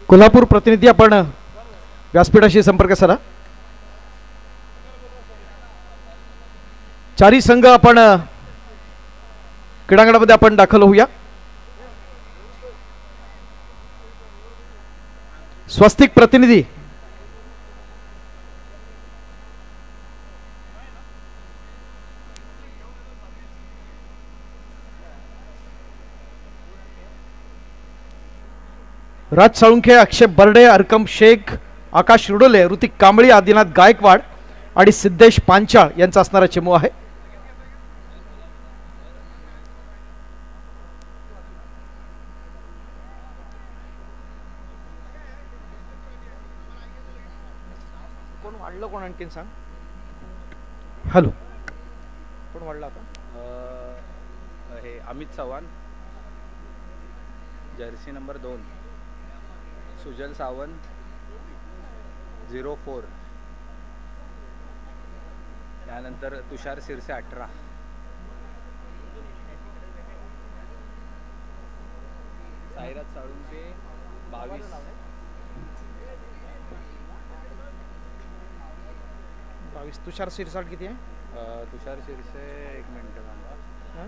कोल्हापूर प्रतिनिधी आपण व्यासपीठाशी संपर्क साधा। चारी संघ आपण क्रीडांगणामध्ये आपण दाखल होऊया। स्वस्तिक प्रतिनिधी राज साळुंखे, अक्षय बर्डे, अरकम शेख, आकाश रुडोले, ऋतिक कांबळी, आदिनाथ गायकवाड आणि सिद्धेश पांचाळ यांचा असणारा चमू आहे। कोण वाढलं कोण आणखीन सांग। हॅलो, कोण वाढलं आता? हे अमित चव्हाण, जर्सी नंबर 2, सुजल सावंत 04, त्यानंतर तुषार सिरसे 18, साईराज साळुंखे 22। तुषार सिरसाट किती आहे? तुषार सिरसे 1 मिनिट थांबा।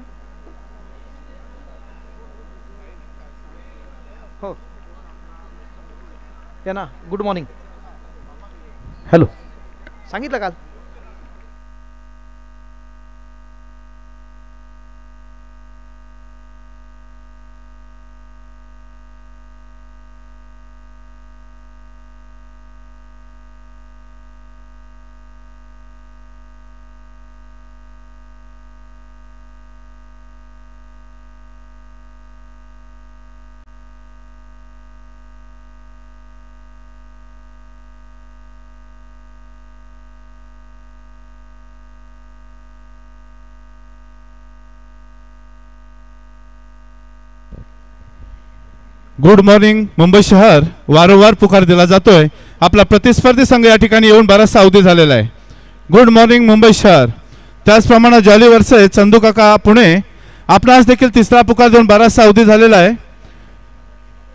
हो या ना, गुड मॉर्निंग। हॅलो, सांगितलं काल? गुड मॉर्निंग मुंबई शहर वारंवार पुकार दिला जातोय। आपला प्रतिस्पर्धी संघ या ठिकाणी येऊन बराचसा अवधी झालेला आहे। गुड मॉर्निंग मुंबई शहर। त्याचप्रमाणे जॉली वर्सेस चंदू काका पुणे आपणास देखील तिसरा पुकार देऊन बराचसा अवधी झालेला आहे।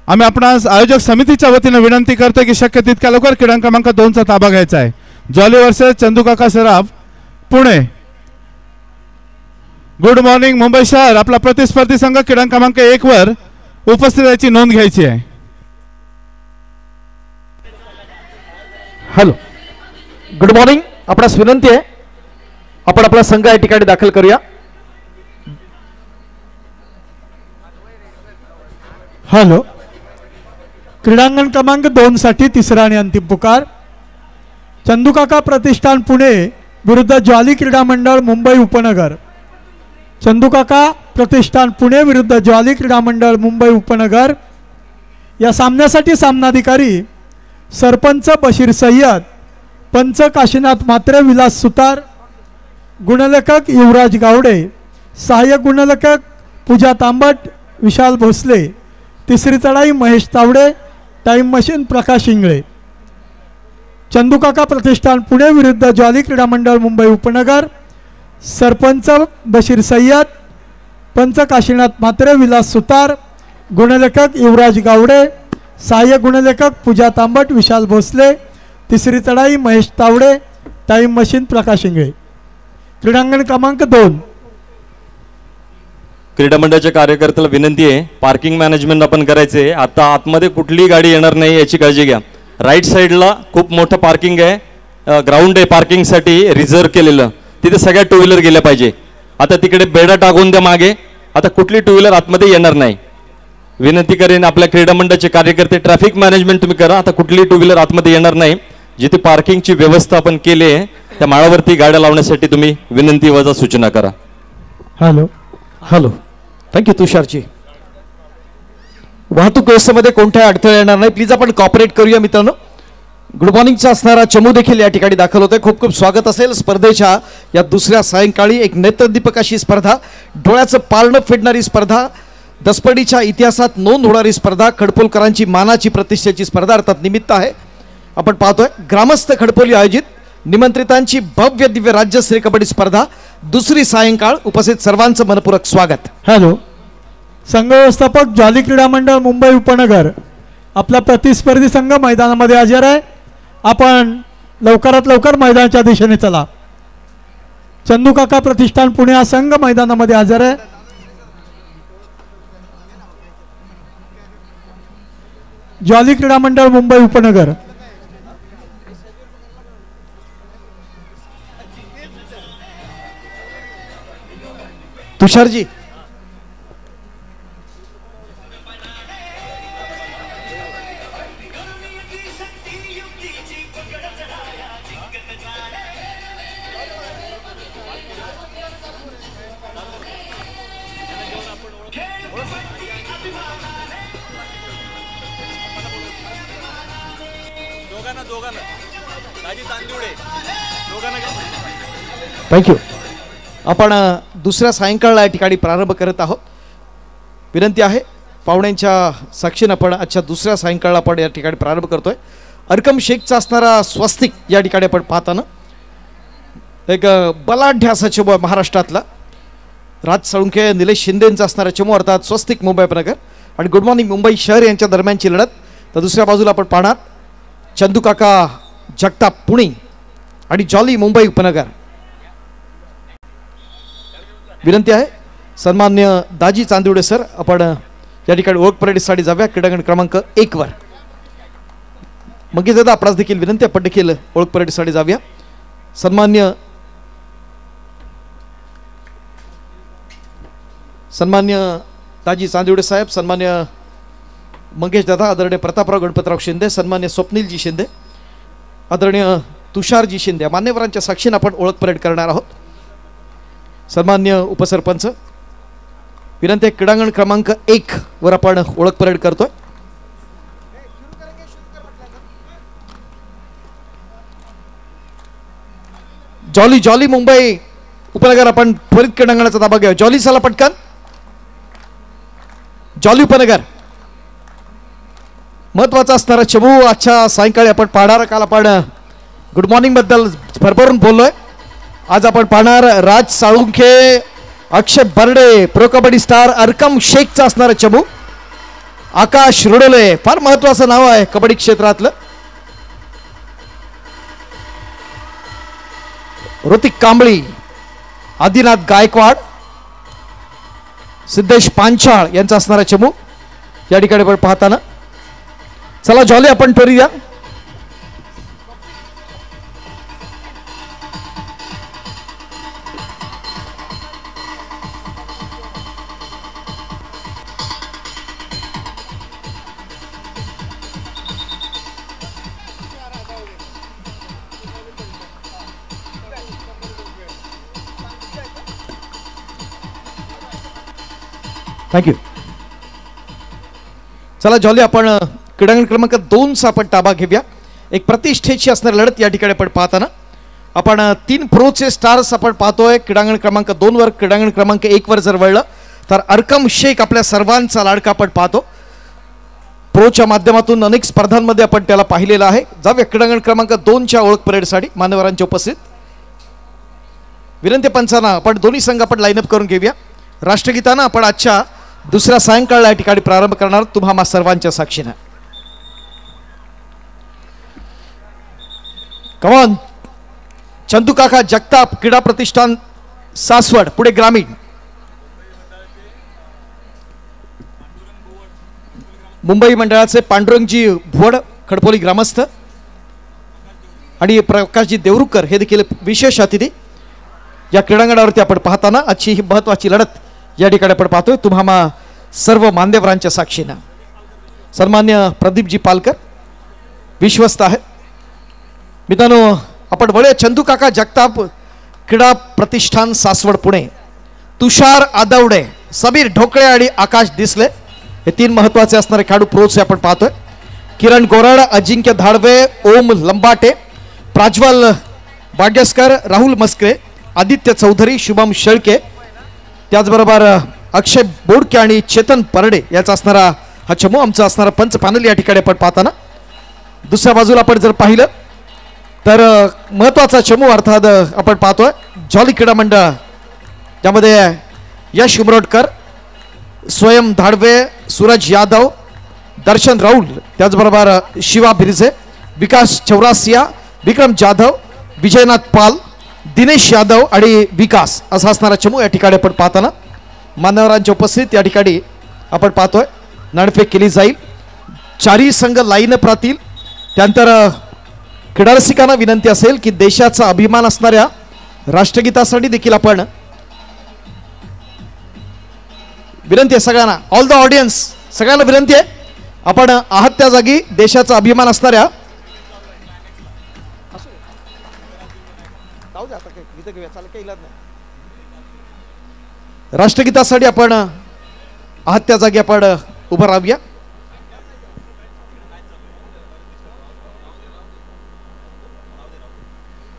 आम्ही आपणास आयोजक समितीच्या वतीने विनंती करतो की शक्य तितक्या लवकर क्रीडा क्रमांक 2चा ताबा घ्यायचा आहे। जॉली वर्सेस चंदू काका सराफ पुणे। गुड मॉर्निंग मुंबई शहर। आपला प्रतिस्पर्धी संघ क्रीडा क्रमांक 1 वर उपस्थितीची नोंद घ्यायची आहे। Hello, good morning. आपणास विनंती आहे आपण आपला संघ या ठिकाणी दाखल करूया। हॅलो, क्रीडांगण क्रमांक 2 साठी तिसरा आणि अंतिम पुकार। चंदूकाका प्रतिष्ठान पुणे विरुद्ध ज्वाली क्रीडा मंडळ मुंबई उपनगर। चंदूकाका प्रतिष्ठान पुणे विरुद्ध ज्वाली क्रीडा मंडळ मुंबई उपनगर। या सामन्यासाठी सामनाधिकारी सरपंच बशीर सय्यद, पंच काशीनाथ मात्रे, विलास सुतार, गुणलेखक युवराज गावडे, सहाय्यक गुणलेखक पूजा तांबट, विशाल भोसले, तिसरी चढाई महेश तावडे, टाइम मशीन प्रकाश इंगळे। चंदूकाका प्रतिष्ठान पुणे विरुद्ध ज्वाली क्रीडा मंडळ मुंबई उपनगर। सरपंच बशीर सय्यद, पंच काशीनाथ मात्रे, विलास सुतार, गुणलेखक युवराज गावडे, सहाय्यक गुणलेखक पूजा तांबट, विशाल भोसले, तिसरी चढाई महेश तावडे, टाइम मशीन प्रकाश इंगळे। क्रीडांगण क्रमांक 2। क्रीडा मंडळाच्या कार्यकर्त्याला विनंती आहे पार्किंग मॅनेजमेंट आपण करायचे। आता आतमध्ये कुठलीही गाडी येणार नाही याची काळजी घ्या। राईट साईडला खूप मोठं पार्किंग आहे, ग्राउंड आहे पार्किंगसाठी रिझर्व केलेलं, तिथे सगळ्या टू व्हीलर गेल्या पाहिजे। आता तिकडे बेडा टाकून द्या मागे, आता कुठली टू व्हीलर आतमध्ये येणार नाही। विनंती करेन आपल्या क्रीडा मंडळाचे कार्यकर्ते ट्रॅफिक मॅनेजमेंट तुम्ही करा। आता कुठली टू व्हीलर आतमध्ये येणार नाही। जिथे पार्किंगची व्यवस्था आपण केली आहे त्या माळावरती गाड्या लावण्यासाठी तुम्ही विनंती वजा सूचना करा। Hello, hello, thank you Tushar ji. वाहतूक व्यवस्थेमध्ये कोणत्याही अडथळे येणार नाही, प्लीज आपण कॉपरेट करूया मित्रांनो। गुड मॉर्निंगचा असणारा चमू देखील या ठिकाणी दाखल होतोय। खूप खूप स्वागत असेल स्पर्धेच्या या दुसऱ्या सायंकाळी। एक नेत्रदीपक अशी स्पर्धा, डोळ्याचं पारणं फेडणारी स्पर्धा, दसपडीच्या इतिहासात नोंद होणारी स्पर्धा, खडपोलकरांची मानाची प्रतिष्ठेची स्पर्धा अर्थात निमित्त आहे। आपण पाहतोय ग्रामस्थ खडपोली आयोजित निमंत्रितांची भव्य दिव्य राज्यस्तरीय कबड्डी स्पर्धा दुसरी सायंकाळ। उपस्थित सर्वांचं मनपूर्वक स्वागत। हॅलो, संघ व्यवस्थापक ज्वाली क्रीडा मंडळ मुंबई उपनगर आपला प्रतिस्पर्धी संघ मैदानामध्ये हजर आहे. आपण लवकरात लवकर मैदानाच्या दिशेने चला. चंदूकाका प्रतिष्ठान पुणे हा संघ मैदानामध्ये हजर आहे. जॉली क्रीडा मंडळ मुंबई उपनगर. तुषारजी थँक्यू. आपण दुसऱ्या सायंकाळला या ठिकाणी प्रारंभ करत आहोत. विनंती आहे पाहुण्यांच्या साक्षीनं आपण आजच्या दुसऱ्या सायंकाळला आपण या ठिकाणी प्रारंभ करतोय. अरकम शेखचा असणारा स्वस्तिक या ठिकाणी आपण पाहताना एक बलाढ्य असा चमू आहे महाराष्ट्रातला. राज साळुंखे निलेश शिंदेंचा असणारा चमू अर्थात स्वस्तिक मुंबई उपनगर आणि गुड मॉर्निंग मुंबई शहर यांच्या दरम्यानची लढत. तर दुसऱ्या बाजूला आपण पाहणार चंदूकाका जगताप पुणे आणि जॉली मुंबई उपनगर. विनंती आहे सन्मान्य दाजी चांदिवडे सर आपण या ठिकाणी ओळख परेडसाठी जाऊया क्रीडांगण क्रमांक 1 वर. मंगेश दादा आपणास देखील विनंती आपण देखील ओळख परेडसाठी जाऊया. सन्मान्य दाजी चांदिवडे साहेब, सन्मान्य मंगेश दादा, आदरणीय प्रतापराव गणपतराव शिंदे, सन्मान्य स्वप्नीलजी शिंदे, आदरणीय तुषारजी शिंदे मान्यवरांच्या साक्षीने आपण ओळख परेड करणार आहोत. सन्मान्य उपसरपंच विनंती क्रीडांगण क्रमांक 1 वर आपण ओळख परेड करतोय. जॉली मुंबई उपनगर आपण त्वरित क्रीडांगणाचा ताबा घेऊया. जॉली चला पटकन. जॉली उपनगर महत्वाचा असणारा चमू आजच्या सायंकाळी आपण पाहणार. काल आपण गुड मॉर्निंग बद्दल भरभरून बोललोय. आज आपण पाहणार राज साळुंखे, अक्षय बर्डे, प्रो कबड्डी स्टार अरकम शेखचा असणारा चमू. आकाश रुडोले फार महत्वाचं नाव आहे कबड्डी क्षेत्रातलं. ऋतिक कांबळी, आदिनाथ गायकवाड, सिद्धेश पांचाळ यांचा असणारा चमू या ठिकाणी आपण पाहताना. चला जॉली आपण ठरवूया. थँक्यू. चला जॉली आपण क्रीडांगण क्रमांक 2 चा आपण ताबा घेऊया. एक प्रतिष्ठेची असणारी लढत या ठिकाणी आपण पाहताना आपण 3 प्रोचे स्टार्स आपण पाहतोय. क्रीडांगण क्रमांक 2 वर, क्रीडांगण क्रमांक 1 वर जर वळलं तर अरकम शेख आपल्या सर्वांचा लाडका आपण पाहतो. प्रोच्या माध्यमातून अनेक स्पर्धांमध्ये आपण त्याला पाहिलेलं आहे. जाऊया क्रीडांगण क्रमांक 2 च्या ओळख परेडसाठी मान्यवरांच्या उपस्थित. विनंती पंचांना आपण दोन्ही संघ आपण लाईनअप करून घेऊया. राष्ट्रगीतानं आपण आजच्या दुसऱ्या सायंकाळला या ठिकाणी प्रारंभ करणार तुम्हा सर्वांच्या साक्षीनं. कमॉन. चंदूकाका जगताप क्रीडा प्रतिष्ठान सासवड पुणे ग्रामीण. मुंबई मंडळाचे पांडुरंगजी भुवड खडपोली ग्रामस्थ आणि प्रकाशजी देवरुकर हे देखील विशेष अतिथी या क्रीडांगणावरती आपण पाहताना आजची ही महत्वाची लढत या ठिकाणी आपण पाहतोय तुम्हा सर्व मान्यवरांच्या साक्षीनं. सन्मान्य प्रदीपजी पालकर विश्वस्त आहे. मित्रांनो आपण वळूया चंदूकाका जगताप क्रीडा प्रतिष्ठान सासवड पुणे. तुषार आदवडे, समीर ढोकळे आणि आकाश दिसले हे 3 महत्वाचे असणारे खेळाडू प्रोचे आपण पाहतोय. किरण गोराड, अजिंक्य धाडवे, ओम लंबाटे, प्राज्वल बागेसकर, राहुल मस्करे, आदित्य चौधरी, शुभम शेळके, त्याचबरोबर अक्षय बोडके आणि चेतन परडे याचा असणारा हा चमू आमचा असणारा पंच पॅनल या ठिकाणी आपण पाहताना. दुसऱ्या बाजूला आपण जर पाहिलं तर महत्वाचा चमू अर्थात आपण पाहतोय जॉली क्रीडा मंडळ, त्यामध्ये यश उमरोडकर, स्वयं धाडवे, सूरज यादव, दर्शन राऊल, त्याचबरोबर शिवा बिरजे, विकास चौरासिया, विक्रम जाधव, विजयनाथ पाल, दिनेश यादव आणि विकास असा असणारा चमू या ठिकाणी आपण पाहताना मान्यवरांच्या उपस्थित या ठिकाणी आपण पाहतोय. नाणेफेक केली जाईल. चारही संघ लाईनअप राहतील. त्यानंतर क्रीडा रसिकांना विनंती असेल की देशाचा अभिमान असणाऱ्या राष्ट्रगीतासाठी देखील आपण विनंती आहे सगळ्यांना, ऑल द ऑडियन्स सगळ्यांना विनंती आहे, आपण आहात त्या जागी देशाचा अभिमान असणाऱ्या राष्ट्रगीतासाठी आपण आहात त्या जागी आपण उभं राहूया.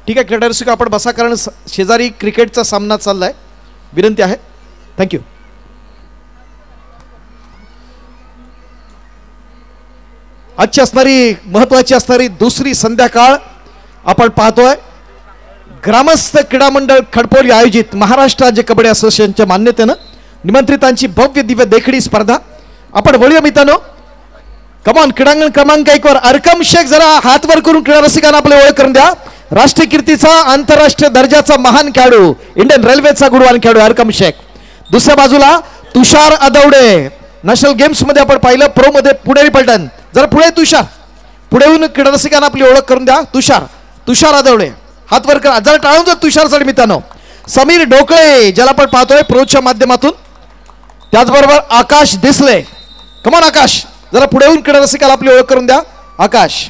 ठीक आहे क्रीडा रसिक आपण बसा, कारण शेजारी क्रिकेटचा सामना चाललाय. विनंती आहे. थँक्यू. आजची असणारी महत्वाची असणारी दुसरी संध्याकाळ आपण पाहतोय. ग्रामस्थ क्रीडा मंडळ खडपोली आयोजित महाराष्ट्र राज्य कबड्डी असोसिएशनच्या मान्यतेनं निमंत्रितांची भव्य दिव्य देखणी स्पर्धा आपण वळूया मित्रांनो. कमान क्रीडांगण क्रमांक 1 वर अरकम शेख, जरा हात वर करून क्रीडा रसिकांना आपले ओळख करून द्या. राष्ट्रीय कीर्तीचा आंतरराष्ट्रीय दर्जाचा महान खेळाडू, इंडियन रेल्वेचा गुणवान खेळाडू अरकम शेख. दुसऱ्या बाजूला तुषार अदवडे, नॅशनल गेम्स मध्ये आपण पाहिलं, प्रो मध्ये पुणेरी पलटण. जरा पुढे तुषार, पुढे येऊन क्रीडा रसिकांना आपली ओळख करून द्या. तुषार अदवडे, हात वर करा, जरा टाळून द्या तुषारसाठी मित्रांनो. समीर ढोकळे, ज्याला आपण पाहतोय प्रोच्या माध्यमातून. त्याचबरोबर आकाश दिसले. कमान आकाश, जरा पुढे येऊन क्रीडा रसिकाला आपली ओळख करून द्या. आकाश.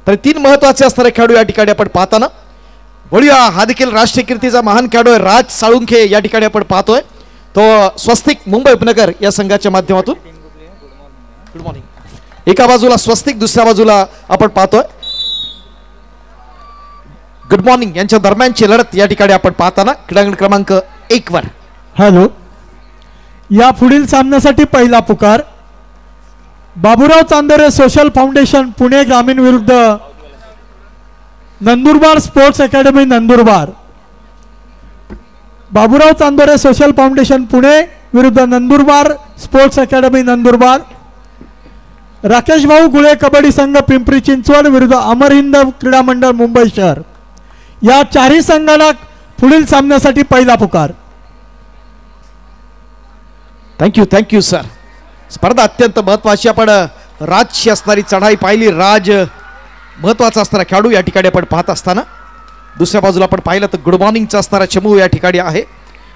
तर 3 महत्वाचे असणारे खेळाडू या ठिकाणी आपण पाहताना वळूया. हा देखील राष्ट्रीय कीर्तीचा महान खेळाडू आहे राज साळुंखे, या ठिकाणी आपण पाहतोय. तो स्वस्तिक मुंबई उपनगर या संघाच्या माध्यमातून. Good morning. एका बाजूला स्वस्तिक, दुसऱ्या बाजूला आपण पाहतोय गुड मॉर्निंग यांच्या दरम्यानची लढत या ठिकाणी आपण पाहताना क्रीडांगण क्रमांक 1 वर. हॅलो, या पुढील सामन्यासाठी पहिला पुकार बाबूराव चांदोरे सोशल फाउंडेशन पुणे ग्रामीण विरुद्ध Nandurbar sports academy Nandurbar. Baburao Chandore social foundation Pune विरुद्ध नंदुरबार स्पोर्ट्स अकॅडमी नंदुरबार. राकेश भाऊ गुळे कबड्डी संघ पिंपरी चिंचवड विरुद्ध अमर हिंद क्रीडा मंडळ मुंबई शहर. या चारही संघाला पुढील सामन्यासाठी पहिला पुकार. Thank you sir. स्पर्धा अत्यंत महत्वाची. आपण राजची असणारी चढाई पाहिली. राज महत्वाचा असणारा खेळाडू या ठिकाणी आपण पाहत असताना दुसऱ्या बाजूला आपण पाहिलं तर गुड मॉर्निंगचा असणारा चमू या ठिकाणी आहे.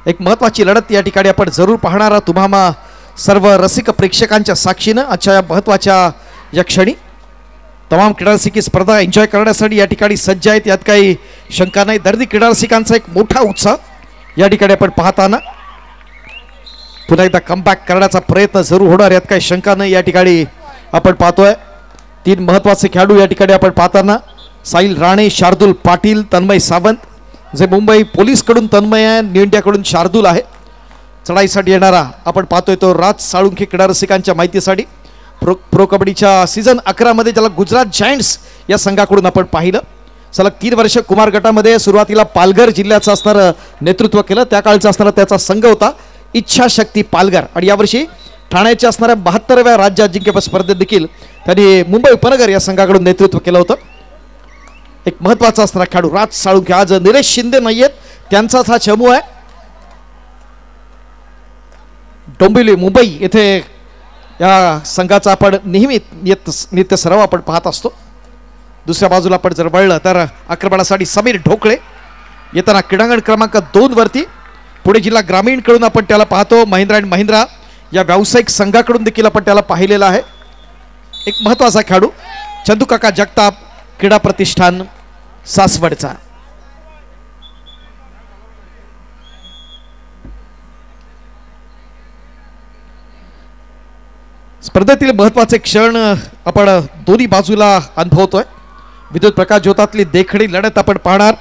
एक महत्वाची लढत या ठिकाणी आपण जरूर पाहणारा तुम्हा सर्व रसिक प्रेक्षकांच्या साक्षीनं आजच्या या महत्वाच्या या क्षणी तमाम क्रीडा रसिक स्पर्धा एन्जॉय करण्यासाठी या ठिकाणी सज्ज आहेत, यात काही शंका नाही. दर्दी क्रीडा रसिकांचा एक मोठा उत्साह या ठिकाणी आपण पाहताना पुन्हा एकदा कमबॅक करण्याचा प्रयत्न जरूर होणार, यात काही शंका नाही. या ठिकाणी आपण पाहतोय 3 महत्वाचे खेळाडू या ठिकाणी आपण पाहताना साहिल राणे, शार्दूल पाटील, तन्मय सावंत. जे मुंबई पोलीस कडून तन्मय आहे, न्यू इंडियाकडून शार्दूल आहे. चढाईसाठी येणारा आपण पाहतोय तो राज साळुंखे. क्रीडा रसिकांच्या माहितीसाठी प्रो कबड्डीच्या सीझन 11 मध्ये ज्याला गुजरात जायंट्स या संघाकडून आपण पाहिलं. सलग 3 वर्ष कुमार गटामध्ये सुरुवातीला पालघर जिल्ह्याचं असणारं नेतृत्व केलं. त्या काळचा असणारा त्याचा संघ होता इच्छाशक्ती पालघर. आणि यावर्षी ठाण्याच्या असणाऱ्या 72व्या राज्य अजिंक्यपद स्पर्धेत देखील त्यांनी मुंबई उपनगर या संघाकडून नेतृत्व केलं होतं. एक महत्वाचा असणारा खेळाडू राज साळुंखे. आज निलेश शिंदे नाहीयेत, त्यांचाच हा चमू आहे. डोंबिवली मुंबई येथे या संघाचा आपण नेहमी नित्य सराव आपण पाहत असतो. दुसऱ्या बाजूला आपण जर वळलं तर आक्रमणासाठी समीर ढोकळे येताना क्रीडांगण क्रमांक 2 वरती. पुणे जिल्हा ग्रामीण कडून आपण त्याला पाहतो. महिंद्रा अँड महिंद्रा या व्यावसायिक संघाकडून देखील आपण त्याला पाहिलेला आहे. एक महत्वाचा खेळाडू चंदूकाका जगताप, क्रीडा प्रतिष्ठान सासवडचा. स्पर्धेतील महत्वाचे क्षण आपण दोन्ही बाजूला अनुभवतोय. विद्युत प्रकाश ज्योतातली देखणी लढत आपण पाहणार.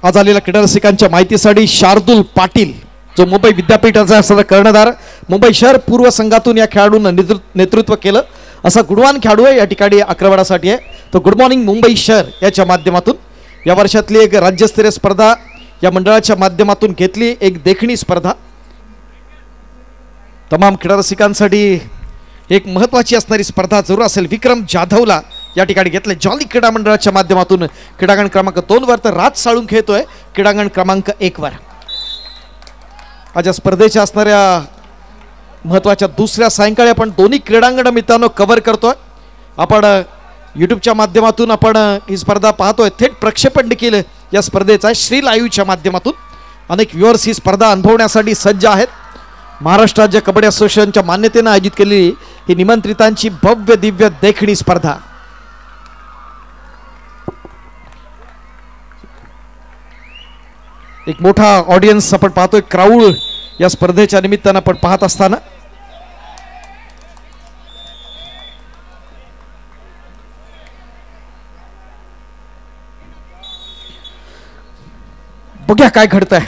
आज आलेल्या क्रीडा रसिकांच्या माहितीसाठी शार्दूल पाटील, जो मुंबई विद्यापीठाचा असणारा कर्णधार, मुंबई शहर पूर्व संघातून या खेळाडूंना नेतृत्व केलं असा गुणवान खेळाडू आहे. या ठिकाणी आक्रमणासाठी आहे तो गुड मॉर्निंग मुंबई शहर याच्या माध्यमातून या वर्षातली एक राज्यस्तरीय स्पर्धा या मंडळाच्या माध्यमातून घेतली, एक देखणी स्पर्धा. तमाम क्रीडा रसिकांसाठी एक महत्त्वाची असणारी स्पर्धा जरूर असेल. विक्रम जाधवला या ठिकाणी घेतले जॉली क्रीडा मंडळाच्या माध्यमातून क्रीडांगण क्रमांक 2 वर, तर राज साळून खेळतोय क्रीडांगण क्रमांक 1 वर. आज या स्पर्धेच्या असणाऱ्या महत्त्वाच्या दुसऱ्या सायंकाळी आपण दोन्ही क्रीडांगण मित्रांनो कव्हर करतोय. आपण यूट्यूबच्या माध्यमातून आपण ही स्पर्धा पाहतोय. थेट प्रक्षेपण देखील या स्पर्धेचा श्री लाईव्हच्या माध्यमातून अनेक व्ह्युअर्स ही स्पर्धा अनुभवण्यासाठी सज्ज आहेत. महाराष्ट्र राज्य कबड्डी असोसिएशनच्या मान्यतेने आयोजित केलेली ही निमंत्रितांची भव्य दिव्य देखणी स्पर्धा. एक मोठा ऑडियन्स आपण पाहतोय, क्राऊड या स्पर्धेच्या निमित्तानं आपण पाहत असताना बघूया काय घडतंय.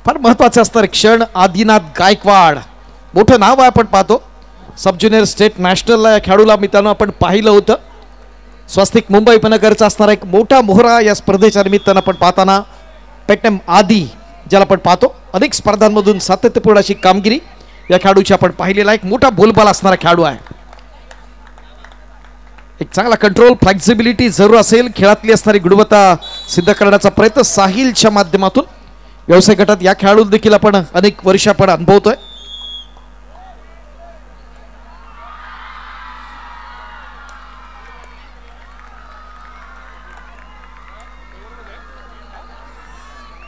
फार महत्वाचं असणार क्षण. आदिनाथ गायकवाड मोठं नाव आहे, आपण पाहतो. सब ज्युनियर स्टेट नॅशनलला या खेळाडूला मित्रांनो आपण पाहिलं होतं. स्वस्तिक मुंबई उपनगरचा असणारा एक मोठा मोहरा या स्पर्धेच्या निमित्तानं आपण पाहताना पेटनम आदी ज्याला आपण पाहतो. अनेक स्पर्धांमधून सातत्यपूर्ण अशी कामगिरी या खेळाडूची आपण पाहिलेला एक मोठा बोलबाला असणारा खेळाडू आहे. एक चांगला कंट्रोल फ्लेक्झिबिलिटी जरूर असेल. खेळातली असणारी गुणवत्ता सिद्ध करण्याचा प्रयत्न साहिलच्या माध्यमातून व्यवसाय गटात या खेळाडू देखील आपण अनेक वर्ष आपण अनुभवतोय.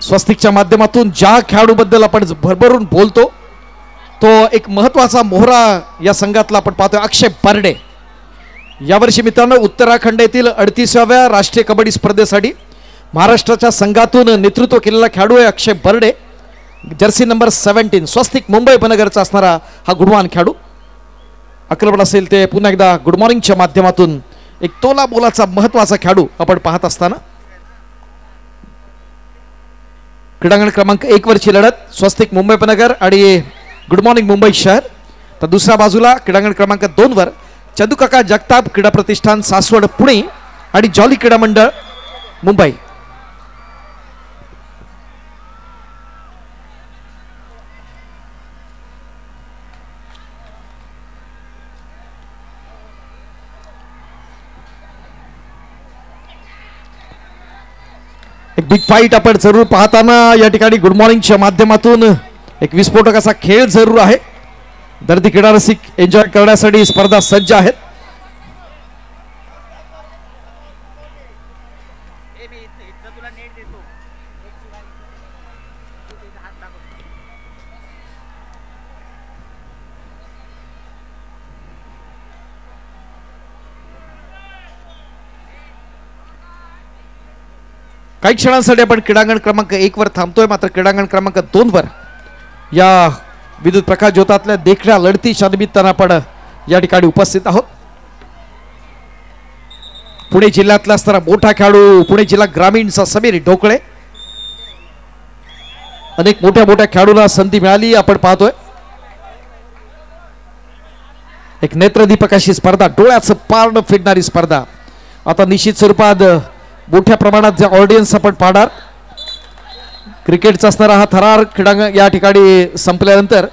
स्वस्तिकच्या माध्यमातून ज्या खेळाडूबद्दल आपण भरभरून बोलतो तो एक महत्वाचा मोहरा या संघातला आपण पाहतोय, अक्षय बर्डे. यावर्षी मित्रांनो उत्तराखंड येथील 38व्या राष्ट्रीय कबड्डी स्पर्धेसाठी महाराष्ट्राच्या संघातून नेतृत्व केलेला खेळाडू आहे अक्षय बर्डे. जर्सी नंबर 17 स्वस्तिक मुंबई उपनगरचा असणारा हा गुणवान खेळाडू. आक्रमण असेल ते पुन्हा एकदा गुड मॉर्निंगच्या माध्यमातून एक तोला बोलाचा महत्वाचा खेळाडू आपण पाहत असताना क्रीडांगण क्रमांक 1 वरची लढत स्वस्तिक मुंबई उपनगर आणि गुड मॉर्निंग मुंबई शहर. तर दुसऱ्या बाजूला क्रीडांगण क्रमांक 2 वर चंदूकाका जगताप क्रीडा प्रतिष्ठान सासवड पुणे आणि जॉली क्रीडा मंडळ मुंबई. एक बिग फाईट आपण जरूर पाहताना या ठिकाणी गुड मॉर्निंगच्या माध्यमातून एक विस्फोटक असा खेळ जरूर आहे. दर्दी क्रीडा रसिक एन्जॉय करण्यासाठी स्पर्धा सज्ज आहेत. काही क्षणांसाठी आपण क्रीडांगण क्रमांक 1 वर थांबतोय. मात्र क्रीडांगण क्रमांक 2 वर या विद्युत प्रकाश ज्योतातल्या देखण्या लढतीच्या निमित्तानं आपण या ठिकाणी उपस्थित आहोत. पुणे जिल्ह्यातला असणारा मोठा खेळाडू पुणे जिल्हा ग्रामीणचा समीर ढोकळे. अनेक मोठ्या मोठ्या खेळाडूंना संधी मिळाली आपण पाहतोय. एक नेत्रदीपक अशी स्पर्धा, डोळ्याचं पारणं फिरणारी स्पर्धा. आता निश्चित स्वरूपात मोठ्या प्रमाणात जे ऑडियन्स आपण पाहणार. क्रिकेटचा असणारा हा थरार क्रीडांगण या ठिकाणी संपल्यानंतर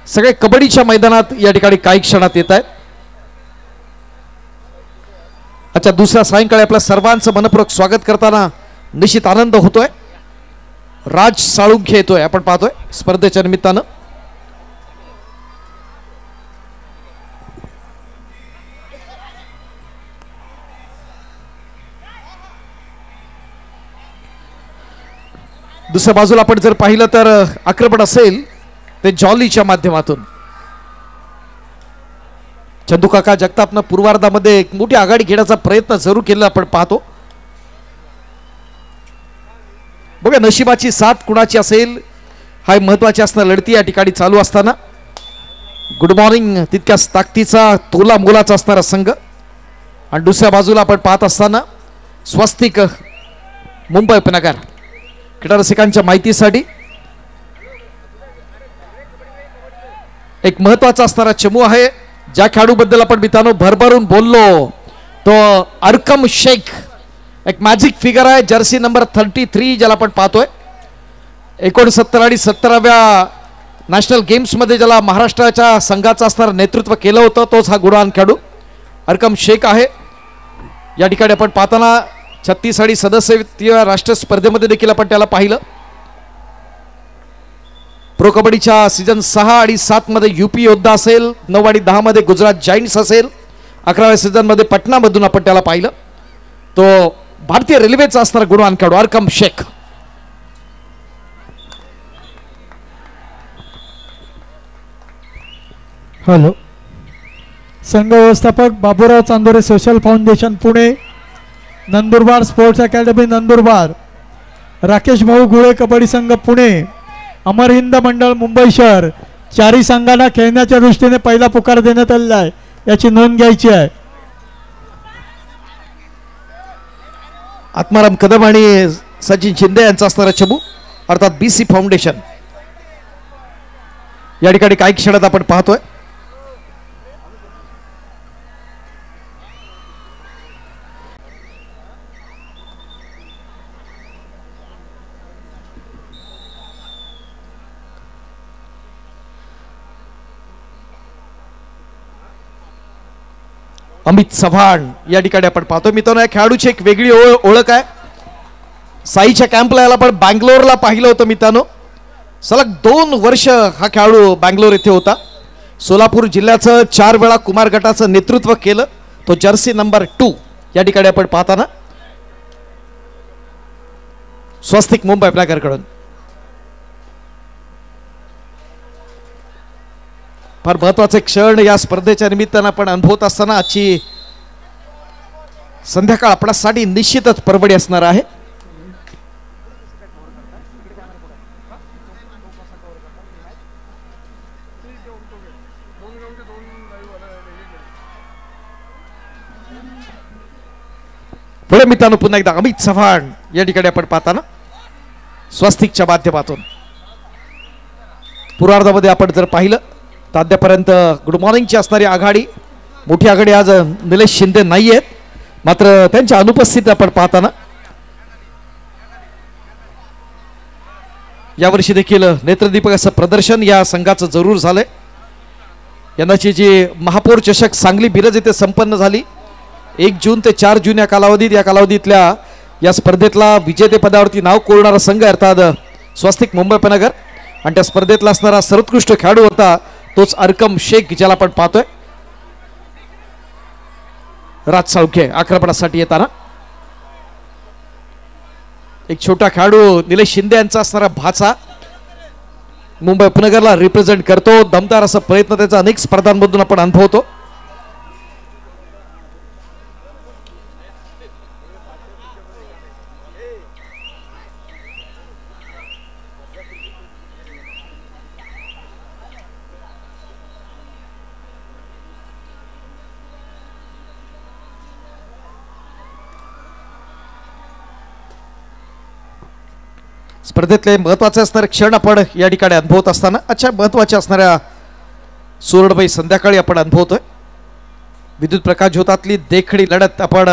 सगळे कबड्डीच्या मैदानात या ठिकाणी काही क्षणात येत आहेत. अच्छा, दुसऱ्या सायंकाळी आपल्या सर्वांचं मनपूर्वक स्वागत करताना निश्चित आनंद होतोय. राज साळुंखे येतोय आपण पाहतोय स्पर्धेच्या निमित्तानं. दुसऱ्या बाजूला आपण जर पाहिलं तर आक्रमण असेल ते जॉलीच्या माध्यमातून चंदूकाका जगतापनं पूर्वार्धामध्ये एक मोठी आघाडी घेण्याचा प्रयत्न जरूर केला आपण पाहतो. बघा नशिबाची साथ कुणाची असेल हा महत्वाची असणारी लढती या ठिकाणी चालू असताना गुड मॉर्निंग तितक्याच ताकदीचा तोला मोलाचा असणारा संघ आणि दुसऱ्या बाजूला आपण पाहत असताना स्वस्तिक मुंबई उपनगर. क्रीडा रसिकांच्या माहितीसाठी एक महत्वाचा असणारा चमू आहे. ज्या खेळाडूबद्दल आपण मित्रांनो भरभरून बोललो तो अरकम शेख. एक मॅजिक फिगर आहे, जर्सी नंबर 33 ज्याला आपण पाहतोय. 69 आणि 17व्या नॅशनल गेम्समध्ये ज्याला महाराष्ट्राच्या संघाचं असणारं नेतृत्व केलं होतं तोच हा गुणवान खेळाडू अरकम शेख आहे. या ठिकाणी आपण पाहताना 36 आणि सदस्यत्व राष्ट्रीय स्पर्धेमध्ये देखील आपण त्याला पाहिलं. प्रो कबड्डीच्या सीझन 6 आणि 7 मध्ये यूपी योद्धा असेल, 9 आणि 10 मध्ये गुजरात जायंट्स असेल, 11व्या सीझन मध्ये पटनामधून आपण त्याला पाहिलं. तो भारतीय रेल्वेचा असणारा गुणवान खेळाडू अरकम शेख. हॅलो. संघ व्यवस्थापक Baburao Chandore social foundation Pune, Nandurbar sports academy Nandurbar, Rakesh भाऊ गुळे कबड्डी संघ पुणे, अमर हिंद मंडळ मुंबई शहर, चारही संघांना खेळण्याच्या दृष्टीने पहिला पुकार देण्यात आलेला आहे, याची नोंद घ्यायची आहे. आत्माराम कदम आणि सचिन शिंदे यांचा असणारा चमू अर्थात BC फाउंडेशन या ठिकाणी काही क्षणात आपण पाहतोय. अमित चव्हाण या ठिकाणी आपण पाहतो. मित्रांनो, या खेळाडूची एक वेगळी ओळख आहे. साईच्या कॅम्पला याला आपण बँगलोरला पाहिलं होतं मित्रांनो. सलग 2 वर्ष हा खेळाडू बँगलोर येथे होता. सोलापूर जिल्ह्याचं 4 वेळा कुमार गटाचं नेतृत्व केलं. तो जर्सी नंबर 2 या ठिकाणी आपण पाहताना स्वस्तिक मुंबई आपल्याकडून फार महत्वाचे क्षण या स्पर्धेच्या निमित्तानं आपण अनुभवत असताना आजची संध्याकाळ आपल्यासाठी निश्चितच परवडी असणार आहे. पुढे मित्रांनो पुन्हा एकदा अमित चव्हाण या ठिकाणी आपण पाहताना स्वस्तिकच्या माध्यमातून पूर्वार्धामध्ये आपण जर पाहिलं तर अद्यापर्यंत गुड मॉर्निंगची असणारी आघाडी, मोठी आघाडी आज निलेश शिंदे नाही आहेत, मात्र त्यांच्या अनुपस्थितीत आपण पाहताना यावर्षी देखील नेत्रदीपक असं प्रदर्शन या संघाचं जरूर झालंय. यंदाची जी महापौर चषक सांगली मिरज येथे संपन्न झाली 1 जून ते 4 जून या कालावधीतल्या या स्पर्धेतला विजेतेपदावरती नाव कोरणारा संघ अर्थात स्वस्तिक मुंबई उपनगर आणि त्या स्पर्धेतला असणारा सर्वोत्कृष्ट खेळाडू होता तोच अरकम शेख, ज्याला आपण पाहतोय राज साळुंखे आक्रमणासाठी येताना. एक छोटा खेळाडू निलेश शिंदे यांचा असणारा भाचा मुंबई उपनगरला रिप्रेझेंट करतो. दमदार असा प्रयत्न त्याचा अनेक स्पर्धांमधून आपण अनुभवतो. स्पर्धेतले महत्वाचे असणारे क्षण आपण या ठिकाणी अनुभवत असताना अच्छा महत्वाच्या असणाऱ्या सुवर्णमयी संध्याकाळी आपण अनुभवतोय. विद्युत प्रकाश ज्योतातली देखणी लढत आपण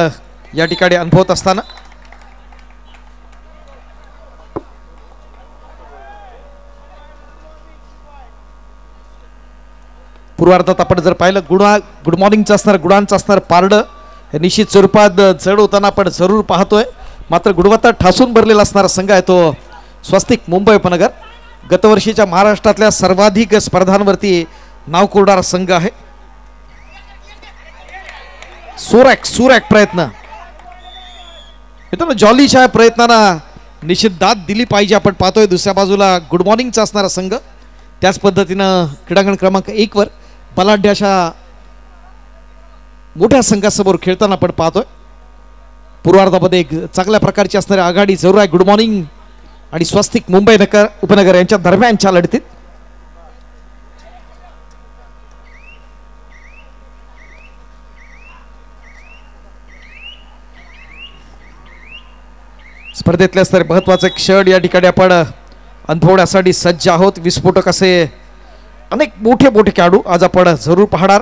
या ठिकाणी अनुभवत असताना पूर्वार्धात आपण जर पाहिलं गुड मॉर्निंगचं असणारं गुणांचं असणारं पारडं हे निश्चित स्वरूपात जड होताना आपण जरूर पाहतोय. मात्र गुणवत्ता ठासून भरलेला असणारा संघ आहे तो स्वस्तिक मुंबई उपनगर. गतवर्षीच्या महाराष्ट्रातल्या सर्वाधिक स्पर्धांवरती नाव कोरणारा संघ आहे. सुरॅक प्रयत्न मित्रांनो, जॉलीच्या प्रयत्नांना निश्चित दाद दिली पाहिजे. आपण पाहतोय दुसऱ्या बाजूला गुड मॉर्निंगचा असणारा संघ त्याच पद्धतीनं क्रीडांगण क्रमांक 1 वर बलाढ्याच्या मोठ्या संघासमोर खेळताना आपण पाहतोय. पूर्वार्धामध्ये एक चांगल्या प्रकारची असणारी आघाडी जरूर आहे गुड मॉर्निंग आणि स्वस्तिक मुंबई उपनगर यांच्या दरम्यानच्या लढतीत. स्पर्धेतले असणारे महत्वाचे क्षण या ठिकाणी आपण अनुभवण्यासाठी सज्ज आहोत. विस्फोटक असे अनेक मोठे खेळाडू आज आपण जरूर पाहणार.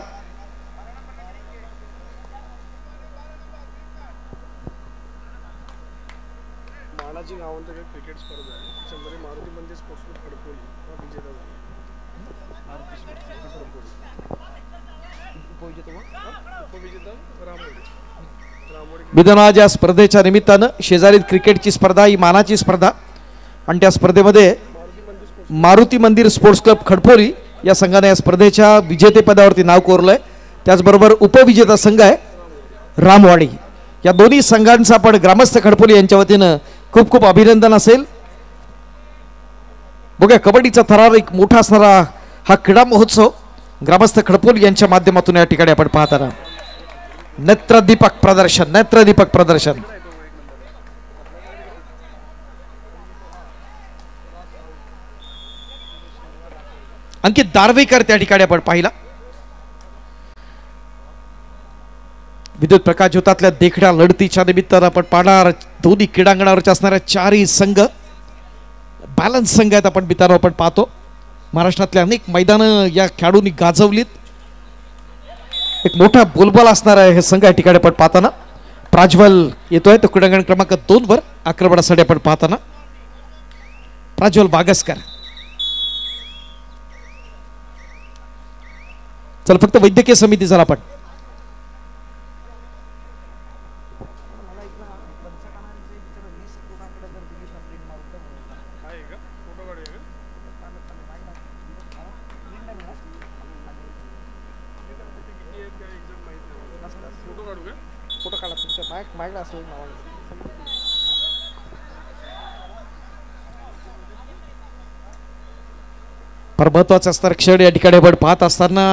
मानाची गावांतर्गत क्रिकेट स्पर्धा आहे. शंभरी मारुती मंदिर स्पोर्ट्स क्लब खडकोली हा विजेता झाला. मित्रांनो, आज या स्पर्धेच्या निमित्तानं शेजारी क्रिकेटची स्पर्धा ही मानाची स्पर्धा आणि त्या स्पर्धेमध्ये मारुती मंदिर स्पोर्ट्स क्लब खडपोली या संघाने या स्पर्धेच्या विजेतेपदावरती नाव कोरलंय. त्याचबरोबर उपविजेता संघ आहे रामवाडी. या दोन्ही संघांचा आपण ग्रामस्थ खडपोली यांच्या वतीनं खूप खूप अभिनंदन असेल. बघूया कबड्डीचा थरार एक मोठा असणारा हा क्रीडा महोत्सव ग्रामस्थ खडपोली यांच्या माध्यमातून या ठिकाणी आपण पाहताना नेत्रदीपक प्रदर्शन अंकित दारवेकर त्या ठिकाणी आपण पाहिला. विद्युत प्रकाश ज्योतातल्या देखड्या लढतीच्या निमित्तानं आपण पाहणार दोन्ही क्रीडांगणावरच्या असणाऱ्या चारही संघ बॅलन्स संघ आहेत. आपण मित्रांनो आपण पाहतो महाराष्ट्रातल्या अनेक मैदानं या खेळाडूंनी गाजवलीत. एक मोठा बोलबाल असणार आहे हे संघ या ठिकाणी आपण पाहताना. प्राज्वल येतोय तो क्रीडांगण क्रमांक 2 वर आक्रमणासाठी आपण पाहताना प्राज्वल बागस्कर. चल फक्त वैद्यकीय समिती जर आपण फार महत्वाचा असणार क्षण या ठिकाणी आपण पाहत असताना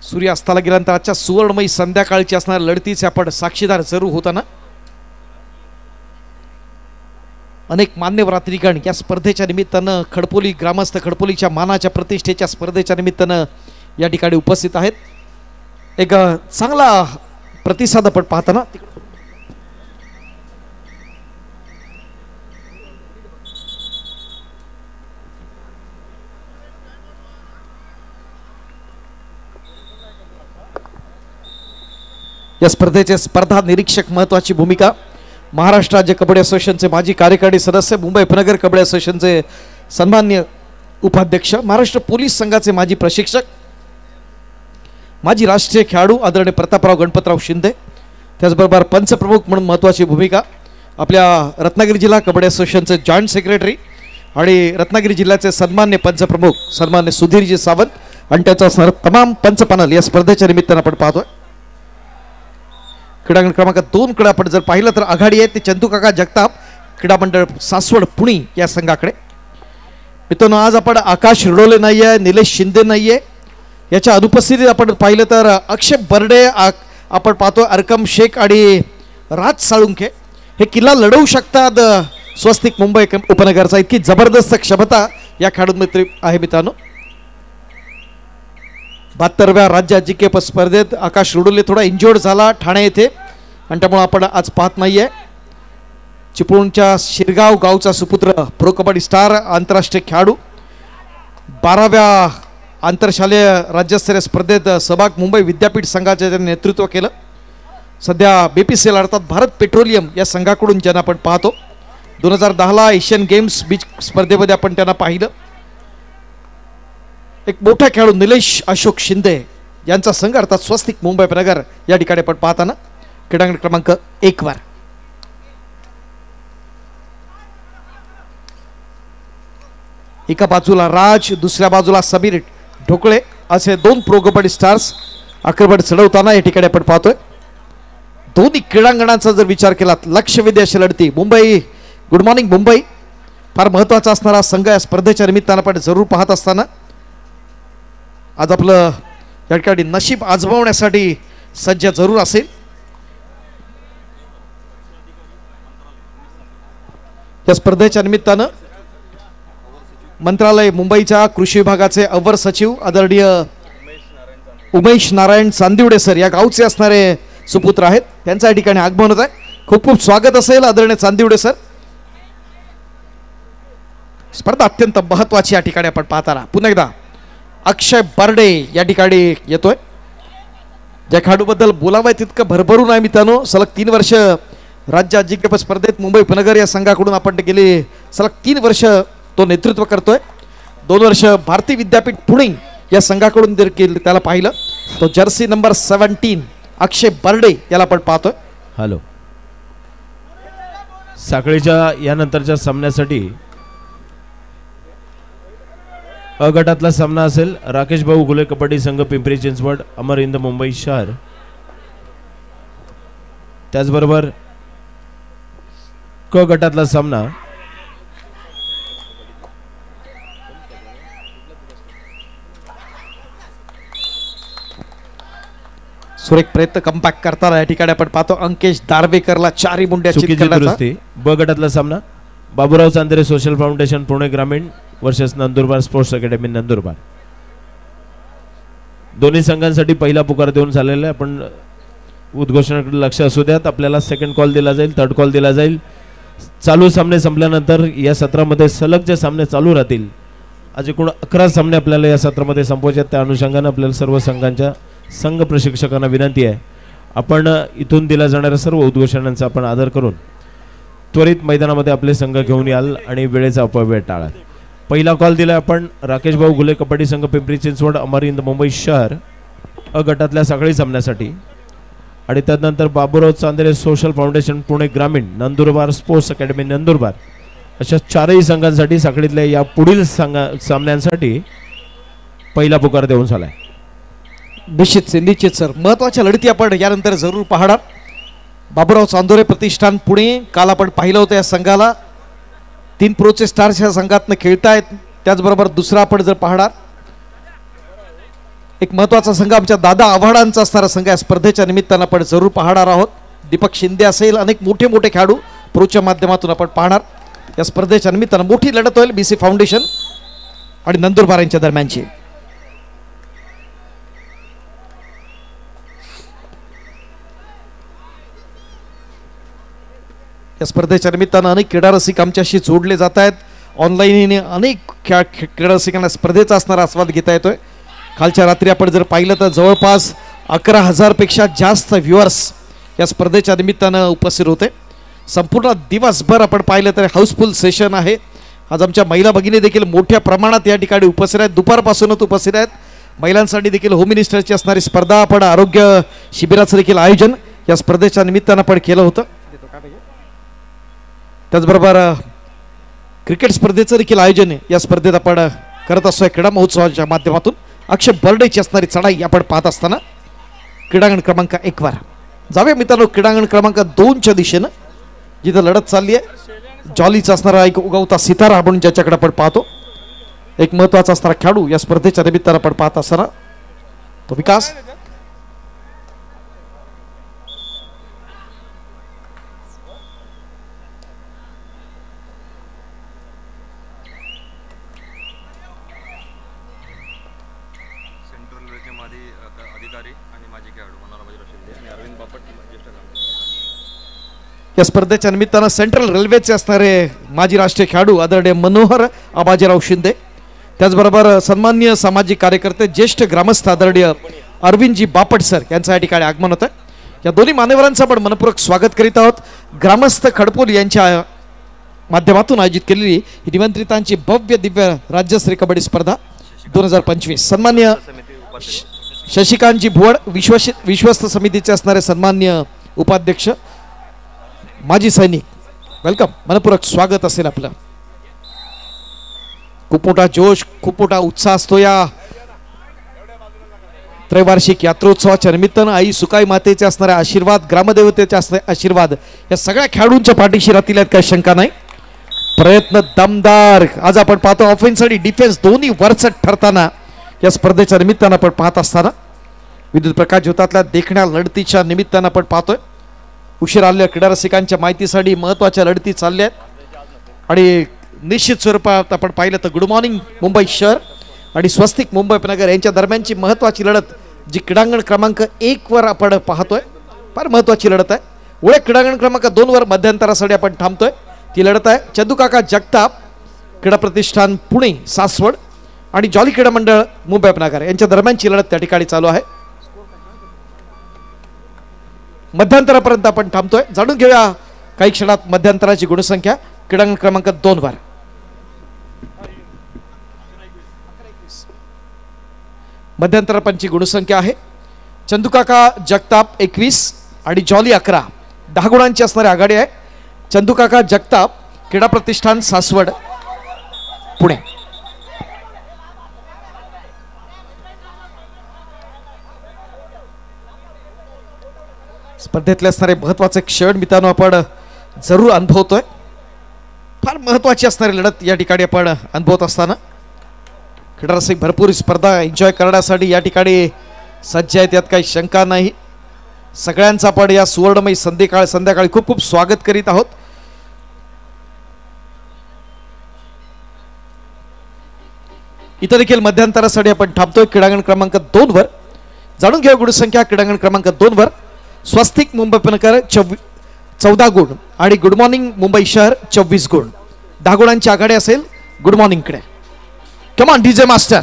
सूर्य अस्ताला गेल्यानंतर आजच्या सुवर्णमयी संध्याकाळची असणाऱ्या लढतीचे आपण साक्षीदार जरूर होताना अनेक मान्यवर ठिकाण या स्पर्धेच्या निमित्तानं खडपोली ग्रामस्थ खडपोलीच्या मानाच्या प्रतिष्ठेच्या स्पर्धेच्या निमित्तानं या ठिकाणी उपस्थित आहेत. एक चांगला प्रतिसाद आपण पाहताना या स्पर्धेचे स्पर्धा निरीक्षक महत्वाची भूमिका महाराष्ट्र राज्य कबड्डी असोसिएशनचे माजी कार्यकारी सदस्य मुंबई उपनगर कबड्डी असोसिएशनचे सन्मान्य उपाध्यक्ष महाराष्ट्र पोलीस संघाचे माजी प्रशिक्षक माजी राष्ट्रीय खेळाडू आदरणीय प्रतापराव गणपतराव शिंदे. त्याचबरोबर पंचप्रमुख म्हणून महत्वाची भूमिका आपल्या रत्नागिरी जिल्हा कबड्डी असोसिएशनचे जॉईंट सेक्रेटरी आणि रत्नागिरी जिल्ह्याचे सन्मान्य पंचप्रमुख सन्मान्य सुधीरजी सावंत आणि त्याचा असणारा तमाम पंच पॅनल या स्पर्धेच्या निमित्तानं आपण पाहतोय. क्रीडांगण क्रमांक 2 कडे आपण जर पाहिलं तर आघाडी आहे ते चंदूकाका जगताप क्रीडा मंडळ सासवड पुणे या संघाकडे. मित्रांनो, आज आपण आकाश रिडोले नाही आहे, निलेश शिंदे नाही आहे. याच्या अनुपस्थितीत आपण पाहिलं तर अक्षय बर्डे आपण पाहतोय, अरकम शेख आणि राज साळुंखे हे किल्ला लढवू शकतात. स्वस्तिक मुंबई उपनगरचा इतकी जबरदस्त क्षमता या खेळाडूंमध्ये आहे. मित्रांनो, 72व्या राज्य अजिंक्यपद स्पर्धेत आकाश रुडोले थोडा इंजोर्ड झाला ठाणे येथे आणि त्यामुळे आपण आज पाहत नाहीये. चिपळूणच्या शिरगाव गावचा सुपुत्र प्रो कबड्डी स्टार आंतरराष्ट्रीय खेळाडू 12व्या आंतरशालेय राज्यस्तरीय स्पर्धेत सहभाग मुंबई विद्यापीठ संघाचे त्यांनी नेतृत्व केलं. सध्या BPCL अर्थात भारत पेट्रोलियम या संघाकडून ज्यांना आपण पाहतो 2010ला एशियन गेम्स बीच स्पर्धेमध्ये आपण त्यांना पाहिलं. एक मोठा खेळाडू निलेश अशोक शिंदे यांचा संघ अर्थात स्वस्तिक मुंबई उपनगर या ठिकाणी आपण पाहताना क्रीडांगण क्रमांक 1 वर एका बाजूला राज दुसऱ्या बाजूला समीर ढोकळे असे 2 प्रो कबड्डी स्टार्स आक्रमण चढवताना या ठिकाणी आपण पाहतोय. दोन्ही क्रीडांगणाचा जर विचार केला लक्षवेधी अशी लढती मुंबई गुड मॉर्निंग मुंबई फार महत्वाचा असणारा संघ या स्पर्धेच्या निमित्तानं आपण जरूर पाहत असताना आज आपलं या ठिकाणी नशीब आजमावण्यासाठी सज्ज जरूर असेल. या स्पर्धेच्या निमित्तानं मंत्रालय मुंबईच्या कृषी विभागाचे अवर सचिव आदरणीय उमेश नारायण चांदिवडे सर या गावचे असणारे सुपुत्र आहेत. त्यांच्या या ठिकाणी आगमन होत आहे. खूप खूप स्वागत असेल आदरणीय चांदिवडे सर. स्पर्धा अत्यंत महत्वाची या ठिकाणी आपण पाहताना पुन्हा एकदा अक्षय बर्डे या ठिकाणी येतोय. ज्या खेळाडूबद्दल बोलावं तितकं भरभरून आहे मित्रांनो. सलग 3 वर्ष राज्य अजिंक्यपद स्पर्धेत मुंबई उपनगर या संघाकडून आपण गेली सलग 3 वर्ष तो नेतृत्व करतोय. 2 वर्ष भारतीय विद्यापीठ पुणे या संघाकडून देखील त्याला पाहिलं. तो जर्सी नंबर 17 अक्षय बर्डे याला आपण पाहतोय. हॅलो. साखळीच्या यानंतरच्या सामन्यासाठी अ गटातला सामना असेल राकेश भाऊ गुले कबड्डी संघ पिंपरी चिंचवड अमर इंद मुंबई शहर. त्याचबरोबर क गटातला सामना सुरेख प्रयत्न कमबॅक करताना या ठिकाणी आपण पाहतो अंकेश दारवेकरला चारी मुंड्या चुकीची चितकरण्याचा. दुरुस्ती. ब गटातला सामना बाबूराव चांदेरे सोशल फाउंडेशन पुणे ग्रामीण versus Nandurbar sports academy Nandurbar. दोन्ही संघांसाठी पहिला पुकार देऊन झालेला आहे. आपण उद्घोषणाकडे लक्ष असू द्यात. आपल्याला सेकंड कॉल दिला जाईल, थर्ड कॉल दिला जाईल. चालू सामने संपल्यानंतर या सत्रामध्ये सलग जे सामने चालू राहतील, आज एकूण 11 सामने आपल्याला या सत्रामध्ये संपवायचे आहेत. त्या अनुषंगाने आपल्याला सर्व संघांच्या संघ प्रशिक्षकांना विनंती आहे, आपण इथून दिल्या जाणाऱ्या सर्व उद्घोषणांचा आपण आदर करून त्वरित मैदानामध्ये आपले संघ घेऊन याल आणि वेळेचा अपव्यय टाळाल. पहिला कॉल दिला आपण राकेश भाऊ गुले कबड्डी संघ पिंपरी चिंचवड अमर इंद मुंबई शहर अ गटातल्या साखळी सामन्यासाठी आणि त्यानंतर बाबूराव चांदेरे सोशल फाउंडेशन पुणे ग्रामीण नंदुरबार स्पोर्ट्स अकॅडमी नंदुरबार अशा चारही संघांसाठी साखळीतल्या या पुढील सामन्यांसाठी पहिला पुकार देऊन झालाय. निश्चित सर महत्वाच्या लढती आपण यानंतर जरूर पाहणार. बाबूराव चांदोरे प्रतिष्ठान पुणे काल आपण पाहिलं होतं या संघाला 3 प्रोचे स्टार्स या संघातनं खेळतायत. त्याचबरोबर दुसरा आपण जर पाहणार एक महत्वाचा संघ आमच्या दादा आव्हाडांचा असणारा संघ या स्पर्धेच्या निमित्तानं आपण जरूर पाहणार आहोत. दीपक शिंदे असेल, अनेक मोठे मोठे खेळाडू प्रोच्या माध्यमातून आपण पाहणार. या स्पर्धेच्या निमित्तानं मोठी लढत होईल BC फाउंडेशन आणि नंदुरबार यांच्या दरम्यानची. या स्पर्धेच्या निमित्तानं अनेक क्रीडा रसिक आमच्याशी जोडले जात आहेत. ऑनलाईन अनेक क्रीडा रसिकांना स्पर्धेचा असणारा आस्वाद घेता येतोय. कालच्या रात्री आपण जर पाहिलं तर जवळपास 11,000 पेक्षा जास्त व्ह्युअर्स या स्पर्धेच्या निमित्तानं उपस्थित होते. संपूर्ण दिवसभर आपण पाहिलं तर हाऊसफुल सेशन आहे. आज आमच्या महिला भगिनी देखील मोठ्या प्रमाणात या ठिकाणी उपस्थित आहेत, दुपारपासूनच उपस्थित आहेत. महिलांसाठी देखील होम मिनिस्टरची असणारी स्पर्धा, आपण आरोग्य शिबिराचं देखील आयोजन या स्पर्धेच्या निमित्तानं आपण केलं होतं. त्याचबरोबर क्रिकेट स्पर्धेचं देखील आयोजन या स्पर्धेत आपण करत असतो. क्रीडा महोत्सवाच्या माध्यमातून अक्षय बर्डेची असणारी चढाई आपण पाहत असताना क्रीडांगण क्रमांक 1 वर जाऊया मित्रांनो. क्रीडांगण क्रमांक 2च्या दिशेनं जिथं लढत चालली आहे, जॉलीचा असणारा एक उगवता सितारा आपण ज्याच्याकडे आपण पाहतो, एक महत्वाचा असणारा खेळाडू या स्पर्धेच्या निमित्तानं आपण पाहत असताना तो विकास. या स्पर्धेच्या निमित्तानं सेंट्रल रेल्वेचे असणारे माजी राष्ट्रीय खेळाडू आदरणीय मनोहर आबाजीराव शिंदे, त्याचबरोबर सन्माननीय सामाजिक कार्यकर्ते ज्येष्ठ ग्रामस्थ आदरणीय अरविंदजी बापट सर यांचं या ठिकाणी आगमन होतं. या दोन्ही मान्यवरांचं आपण मनपूर्वक स्वागत करीत आहोत. ग्रामस्थ खडपोल यांच्या माध्यमातून आयोजित केलेली ही निमंत्रितांची भव्य दिव्य राज्यस्तरीय कबड्डी स्पर्धा 2025 सन्माननीय शशिकांतजी भुवड विश्वस्त समितीचे असणारे सन्माननीय उपाध्यक्ष माजी सैनिक, वेलकम, मनपूर्वक स्वागत असेल आपलं. खूप मोठा जोश, खूप मोठा उत्साह असतो या त्रैवार्षिक यात्रोत्सवाच्या निमित्तानं. आई सुकाई मातेचे असणारे आशीर्वाद, ग्रामदेवतेचे असणारे आशीर्वाद या सगळ्या खेळाडूंच्या पाठीशी राहतील यात काही शंका नाही. प्रयत्न दमदार आज आपण पाहतो, ऑफेन्स आणि डिफेन्स दोन्ही वरचढ ठरताना या स्पर्धेच्या निमित्तानं आपण पाहत असताना विद्युत प्रकाश ज्योतातल्या देखण्या लढतीच्या निमित्तानं आपण पाहतोय. उशीर आलेल्या क्रीडा रसिकांच्या माहितीसाठी महत्त्वाच्या लढती चालल्या आहेत आणि निश्चित स्वरूपात आपण पाहिलं तर गुड मॉर्निंग मुंबई शहर आणि स्वस्तिक मुंबई उपनगर यांच्या दरम्यानची महत्त्वाची लढत जी क्रीडांगण क्रमांक 1 वर आपण पाहतोय, फार महत्त्वाची लढत आहे. पुढे क्रीडांगण क्रमांक 2 वर मध्यंतरासाठी आपण थांबतोय. ती लढत आहे चंदूकाका जगताप क्रीडा प्रतिष्ठान पुणे सासवड आणि जॉली क्रीडा मंडळ मुंबई उपनगर यांच्या दरम्यानची लढत त्या ठिकाणी चालू आहे. मध्यंतरापर्यंत आपण थांबतोय. जाणून घेऊया काही क्षणात मध्यंतराची गुणसंख्या क्रीडांगण क्रमांक 2 वर. मध्यंतराची गुणसंख्या आहे चंदूकाका जगताप 21 आणि जॉली 11. 10 गुणांची असणारी आघाडी आहे. चंदूकाका जगताप, क्रीडा प्रतिष्ठान सासवड, पुणे. स्पर्धेतले असणारे महत्वाचे क्षण मित्रांनो आपण जरूर अनुभवतोय. फार महत्वाची असणारी लढत या ठिकाणी आपण अनुभवत असताना क्रीडारसिक भरपूर स्पर्धा एन्जॉय करण्यासाठी या ठिकाणी सज्ज आहेत, यात काही शंका नाही. सगळ्यांचं आपण या सुवर्णमयी संध्याकाळी खूप खूप स्वागत करीत आहोत. इथं देखील मध्यंतरासाठी आपण थांबतोय क्रीडांगण क्रमांक 2 वर. जाणून घ्या गुणसंख्या क्रीडांगण क्रमांक 2 वर. स्वस्तिक मुंबई उपनगर 14 गुण आणि गुड मॉर्निंग मुंबई शहर 24 गुण. 10 गुणांची आघाडी असेल गुड मॉर्निंगकडे. Come on DJ master.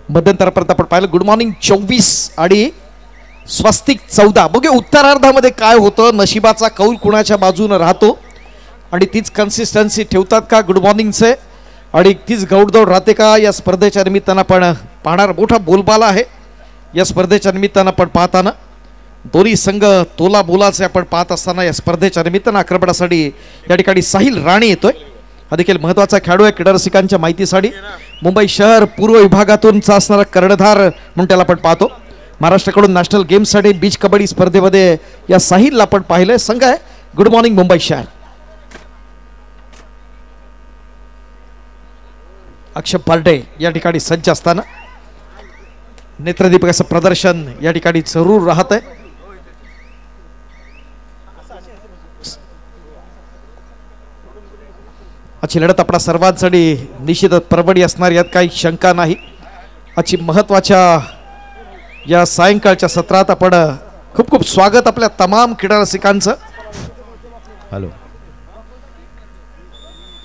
मध्यंतरापर्यंत आपण पाहिलं गुड मॉर्निंग 24 आणि स्वस्तिक 14. बघूया उत्तरार्धामध्ये काय होतं. नशिबाचा कौल कुणाच्या बाजूने राहतो आणि तीच कन्सिस्टन्सी ठेवतात का गुड मॉर्निंगचे आणि तीच गौडदौड राहते का. या स्पर्धेच्या निमित्तानं आपण पाहणार मोठा बोलबाला आहे. या स्पर्धेच्या निमित्तानं आपण पाहताना दोन्ही संघ तोला बोलाचे आपण पाहत असताना या स्पर्धेच्या निमित्तानं आक्रमणासाठी या ठिकाणी साहिल राणे येतोय. हा देखील महत्त्वाचा खेळाडू आहे. क्रीडारसिकांच्या माहितीसाठी मुंबई शहर पूर्व विभागातूनचा असणारा कर्णधार म्हणून त्याला आपण पाहतो. महाराष्ट्राकडून नॅशनल गेम्ससाठी बीच कबड्डी स्पर्धेमध्ये या साहिलला आपण पाहिलंय. संघ आहे गुड मॉर्निंग मुंबई शहर. अक्षय पार्डे या ठिकाणी सज्ज असताना नेत्रदीपकाचं प्रदर्शन या ठिकाणी जरूर राहत आहे. आजची लढत आपल्या सर्वांसाठी निश्चितच परवडी असणार, यात काही शंका नाही. आजची महत्त्वाच्या या सायंकाळच्या सत्रात आपण खूप खूप स्वागत आपल्या तमाम क्रीडा रसिकांचं. हॅलो.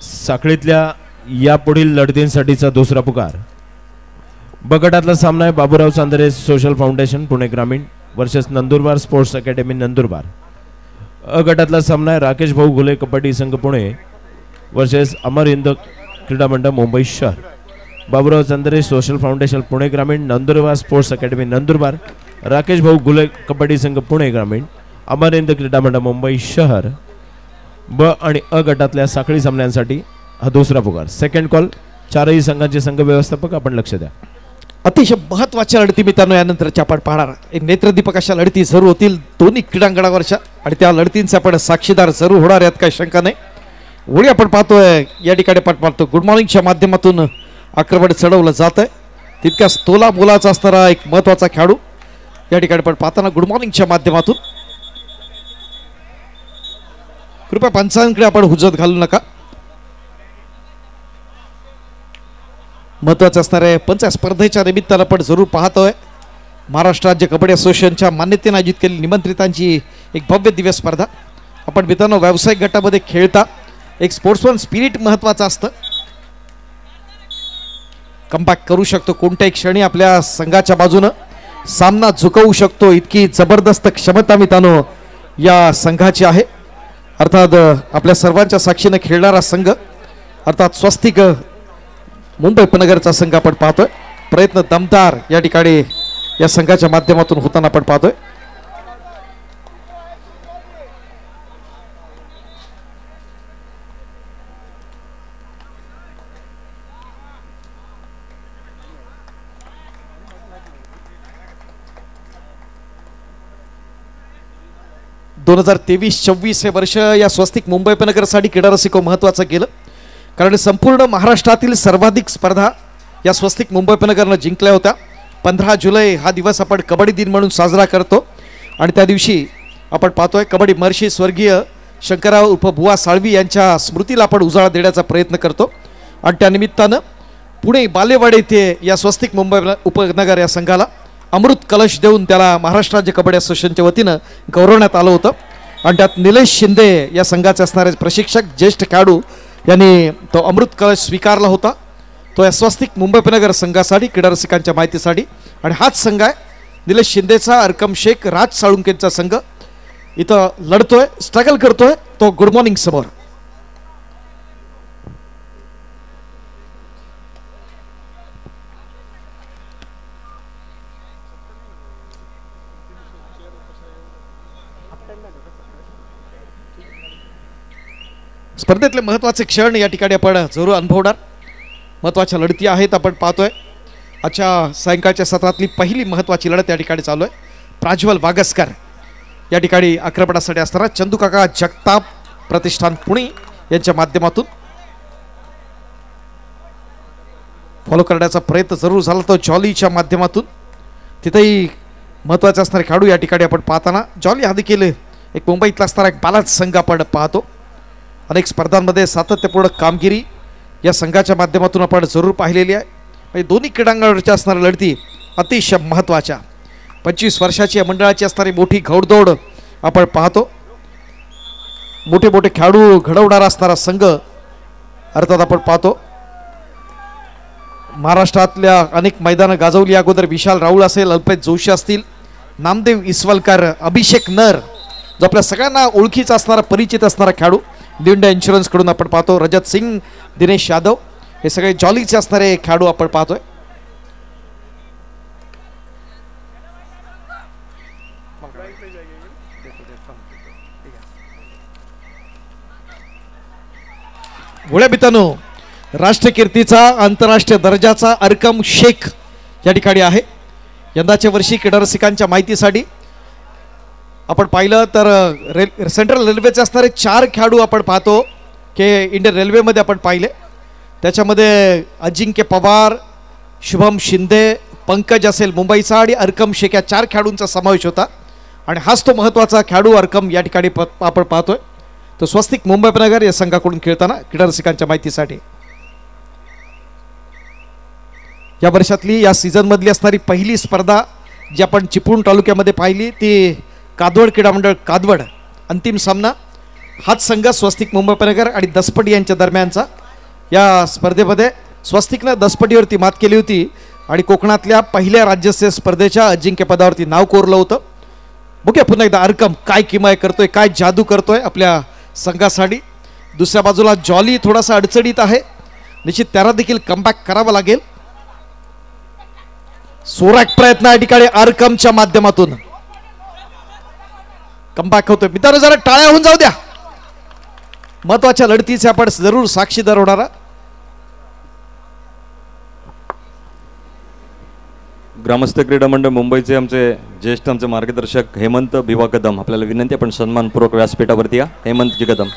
साखळीतल्या या पुढील लढतींसाठीचा दुसरा पुकार. ब गटातला सामना आहे बाबूराव चांदरे सोशल फाउंडेशन पुणे ग्रामीण versus Nandurbar sports academy Nandurbar. अ गटातला सामना आहे राकेश भाऊ घुले कबड्डी संघ पुणे वर्सेस अमर हिंद क्रीडा मंडळ मुंबई शहर. बाबूराव चांदरे सोशल फाउंडेशन पुणे ग्रामीण नंदुरबार स्पोर्ट्स अकॅडमी नंदुरबार. राकेश भाऊ घुले कबड्डी संघ पुणे ग्रामीण अमर हिंद क्रीडा मंडळ मुंबई शहर. ब आणि अ गटातल्या साखळी सामन्यांसाठी हा दुसरा पुकार. Second call. चारही संघांचे संघ व्यवस्थापक आपण लक्ष द्या. अतिशय महत्त्वाच्या लढती मित्रांनो यानंतरच्या आपण पाहणार. एक नेत्रदीपक अशा लढती जरूर होतील दोन्ही क्रीडांगणावरच्या आणि त्या लढतींचे आपण साक्षीदार जरूर होणार, यात काही शंका नाही. ओळी आपण पाहतोय या ठिकाणी आपण पाहतो गुड मॉर्निंगच्या माध्यमातून आक्रमण चढवलं जात आहे. तितक्याच तोला बोलाचा असणारा एक महत्त्वाचा खेळाडू या ठिकाणी आपण पाहताना गुड मॉर्निंगच्या माध्यमातून. कृपया पंचांकडे आपण हुजत घालू नका. महत्त्वाचं असणार आहे. पण त्या स्पर्धेच्या निमित्तानं आपण जरूर पाहतोय महाराष्ट्र राज्य कबड्डी असोसिएशनच्या मान्यतेने आयोजित केलेली निमंत्रितांची एक भव्य दिव्य स्पर्धा. आपण मित्रांनो व्यावसायिक गटामध्ये खेळता एक स्पोर्ट्समन स्पिरिट महत्त्वाचं असतं. कमबॅक करू शकतो कोणत्याही क्षणी आपल्या संघाच्या बाजूनं सामना झुकवू शकतो इतकी जबरदस्त क्षमता मित्रांनो या संघाची आहे. अर्थात आपल्या सर्वांच्या साक्षीनं खेळणारा संघ अर्थात स्वस्तिक मुंबई उपनगरचा संघ आपण पाहतोय. प्रयत्न दमदार या ठिकाणी या संघाच्या माध्यमातून होताना आपण पाहतोय. दोन 2023-24 हे वर्ष या स्वस्तिक मुंबई उपनगरसाठी क्रीडा रसिको महत्त्वाचं गेलं, कारण संपूर्ण महाराष्ट्रातील सर्वाधिक स्पर्धा या स्वस्तिक मुंबई उपनगरनं जिंकल्या होत्या. 15 जुलै हा दिवस आपण कबड्डी दिन म्हणून साजरा करतो आणि त्या दिवशी आपण पाहतोय कबड्डी महर्षी स्वर्गीय शंकरराव उर्फ बुवा साळवी यांच्या स्मृतीला आपण उजाळा देण्याचा प्रयत्न करतो. आणि त्यानिमित्तानं पुणे बालेवाडी येथे या स्वस्तिक मुंबई उपनगर या संघाला अमृत कलश देऊन त्याला महाराष्ट्र राज्य कबड्डी असोसिएशनच्या वतीनं गौरवण्यात आलं होतं. आणि त्यात निलेश शिंदे या संघाचे असणारे प्रशिक्षक ज्येष्ठ खेळाडू यांनी तो अमृत कलश स्वीकारला होता. तो या स्वस्तिक मुंबई उपनगर संघासाठी क्रीडा रसिकांच्या माहितीसाठी. आणि हाच संघ आहे निलेश शिंदेचा अरकम शेख राज साळुंकेचा संघ इथं लढतोय, स्ट्रगल करतोय तो गुड मॉर्निंग समोर. स्पर्धेतले महत्त्वाचे क्षण या ठिकाणी आपण जरूर अनुभवणार. महत्त्वाच्या लढती आहेत आपण पाहतोय. आजच्या सायंकाळच्या सत्रातली पहिली महत्त्वाची लढत या ठिकाणी चालू आहे. प्राज्वल वागसकर या ठिकाणी आक्रमणासाठी असताना चंदूकाका जगताप प्रतिष्ठान पुणे यांच्या माध्यमातून फॉलो करण्याचा प्रयत्न जरूर झाला. तो जॉलीच्या माध्यमातून तिथेही महत्त्वाचे असणारे खेळाडू या ठिकाणी आपण पाहताना जॉली हा देखील एक मुंबईतला असणारा एक बालाच संघ आपण पाहतो. अनेक स्पर्धांमध्ये सातत्यपूर्ण कामगिरी या संघाच्या माध्यमातून आपण जरूर पाहिलेली आहे. म्हणजे दोन्ही क्रीडांगणावरच्या असणाऱ्या लढती अतिशय महत्त्वाच्या. 25 वर्षाची या मंडळाची असणारी मोठी घौडदौड आपण पाहतो. मोठे मोठे खेळाडू घडवणारा असणारा संघ अर्थात आपण पाहतो. महाराष्ट्रातल्या अनेक मैदानं गाजवली अगोदर. विशाल राऊळ असेल, अल्पेश जोशी असतील, नामदेव इसवलकर, अभिषेक नर जो आपल्या सगळ्यांना ओळखीचा असणारा परिचित असणारा खेळाडू इंडिया इन्शुरन्स कडून आपण पाहतो. रजत सिंग, दिनेश यादव हे सगळे जॉलीचे असणारे खेळाडू आपण पाहतोय. गोळ्या मित्रांनो राष्ट्रकीर्तीचा आंतरराष्ट्रीय दर्जाचा अरकम शेख या ठिकाणी आहे. यंदाच्या वर्षी क्रीडा रसिकांच्या माहितीसाठी आपण पाहिलं तर सेंट्रल रेल्वेचे असणारे 4 खेळाडू आपण पाहतो की इंडियन रेल्वेमध्ये आपण पाहिले. त्याच्यामध्ये अजिंक्य पवार, शुभम शिंदे, पंकज असेल मुंबईचा आणि अरकम शेख या 4 खेळाडूंचा समावेश होता. आणि हाच तो महत्त्वाचा खेळाडू अरकम या ठिकाणी आपण पाहतोय. तो स्वस्तिक मुंबई उपनगर या संघाकडून खेळताना क्रीडा रसिकांच्या माहितीसाठी या वर्षातली या सीझनमधली असणारी पहिली स्पर्धा जी आपण चिपळूण तालुक्यामध्ये पाहिली ती कादवड क्रीडा मंडळ कादवड. अंतिम सामना हाच संघ स्वस्तिक मुंबई उपनगर आणि दसपटी यांच्या दरम्यानचा. या स्पर्धेमध्ये स्वस्तिकनं दसपटीवरती मात केली होती आणि कोकणातल्या पहिल्या राज्यस्तरीय स्पर्धेच्या अजिंक्यपदावरती नाव कोरलं होतं. बघूया पुन्हा एकदा अरकम काय किमया करतोय, काय जादू करतोय आपल्या संघासाठी. दुसऱ्या बाजूला जॉली थोडासा अडचणीत आहे, निश्चित त्याला देखील कमबॅक करावा लागेल. सोराक प्रयत्न या ठिकाणी अरकमच्या माध्यमातून कमबॅक होतोय. मित्रांनो जरा टाळ्या होऊन जाऊ द्या. महत्वाच्या लढतीचे आपण जरूर साक्षीदार होणारा. ग्रामस्थ क्रीडा मंडळ मुंबईचे आमचे ज्येष्ठ आमचे मार्गदर्शक हेमंत भिवा कदम, आपल्याला विनंती आपण सन्मानपूर्वक व्यासपीठावरती या. हेमंतजी कदम.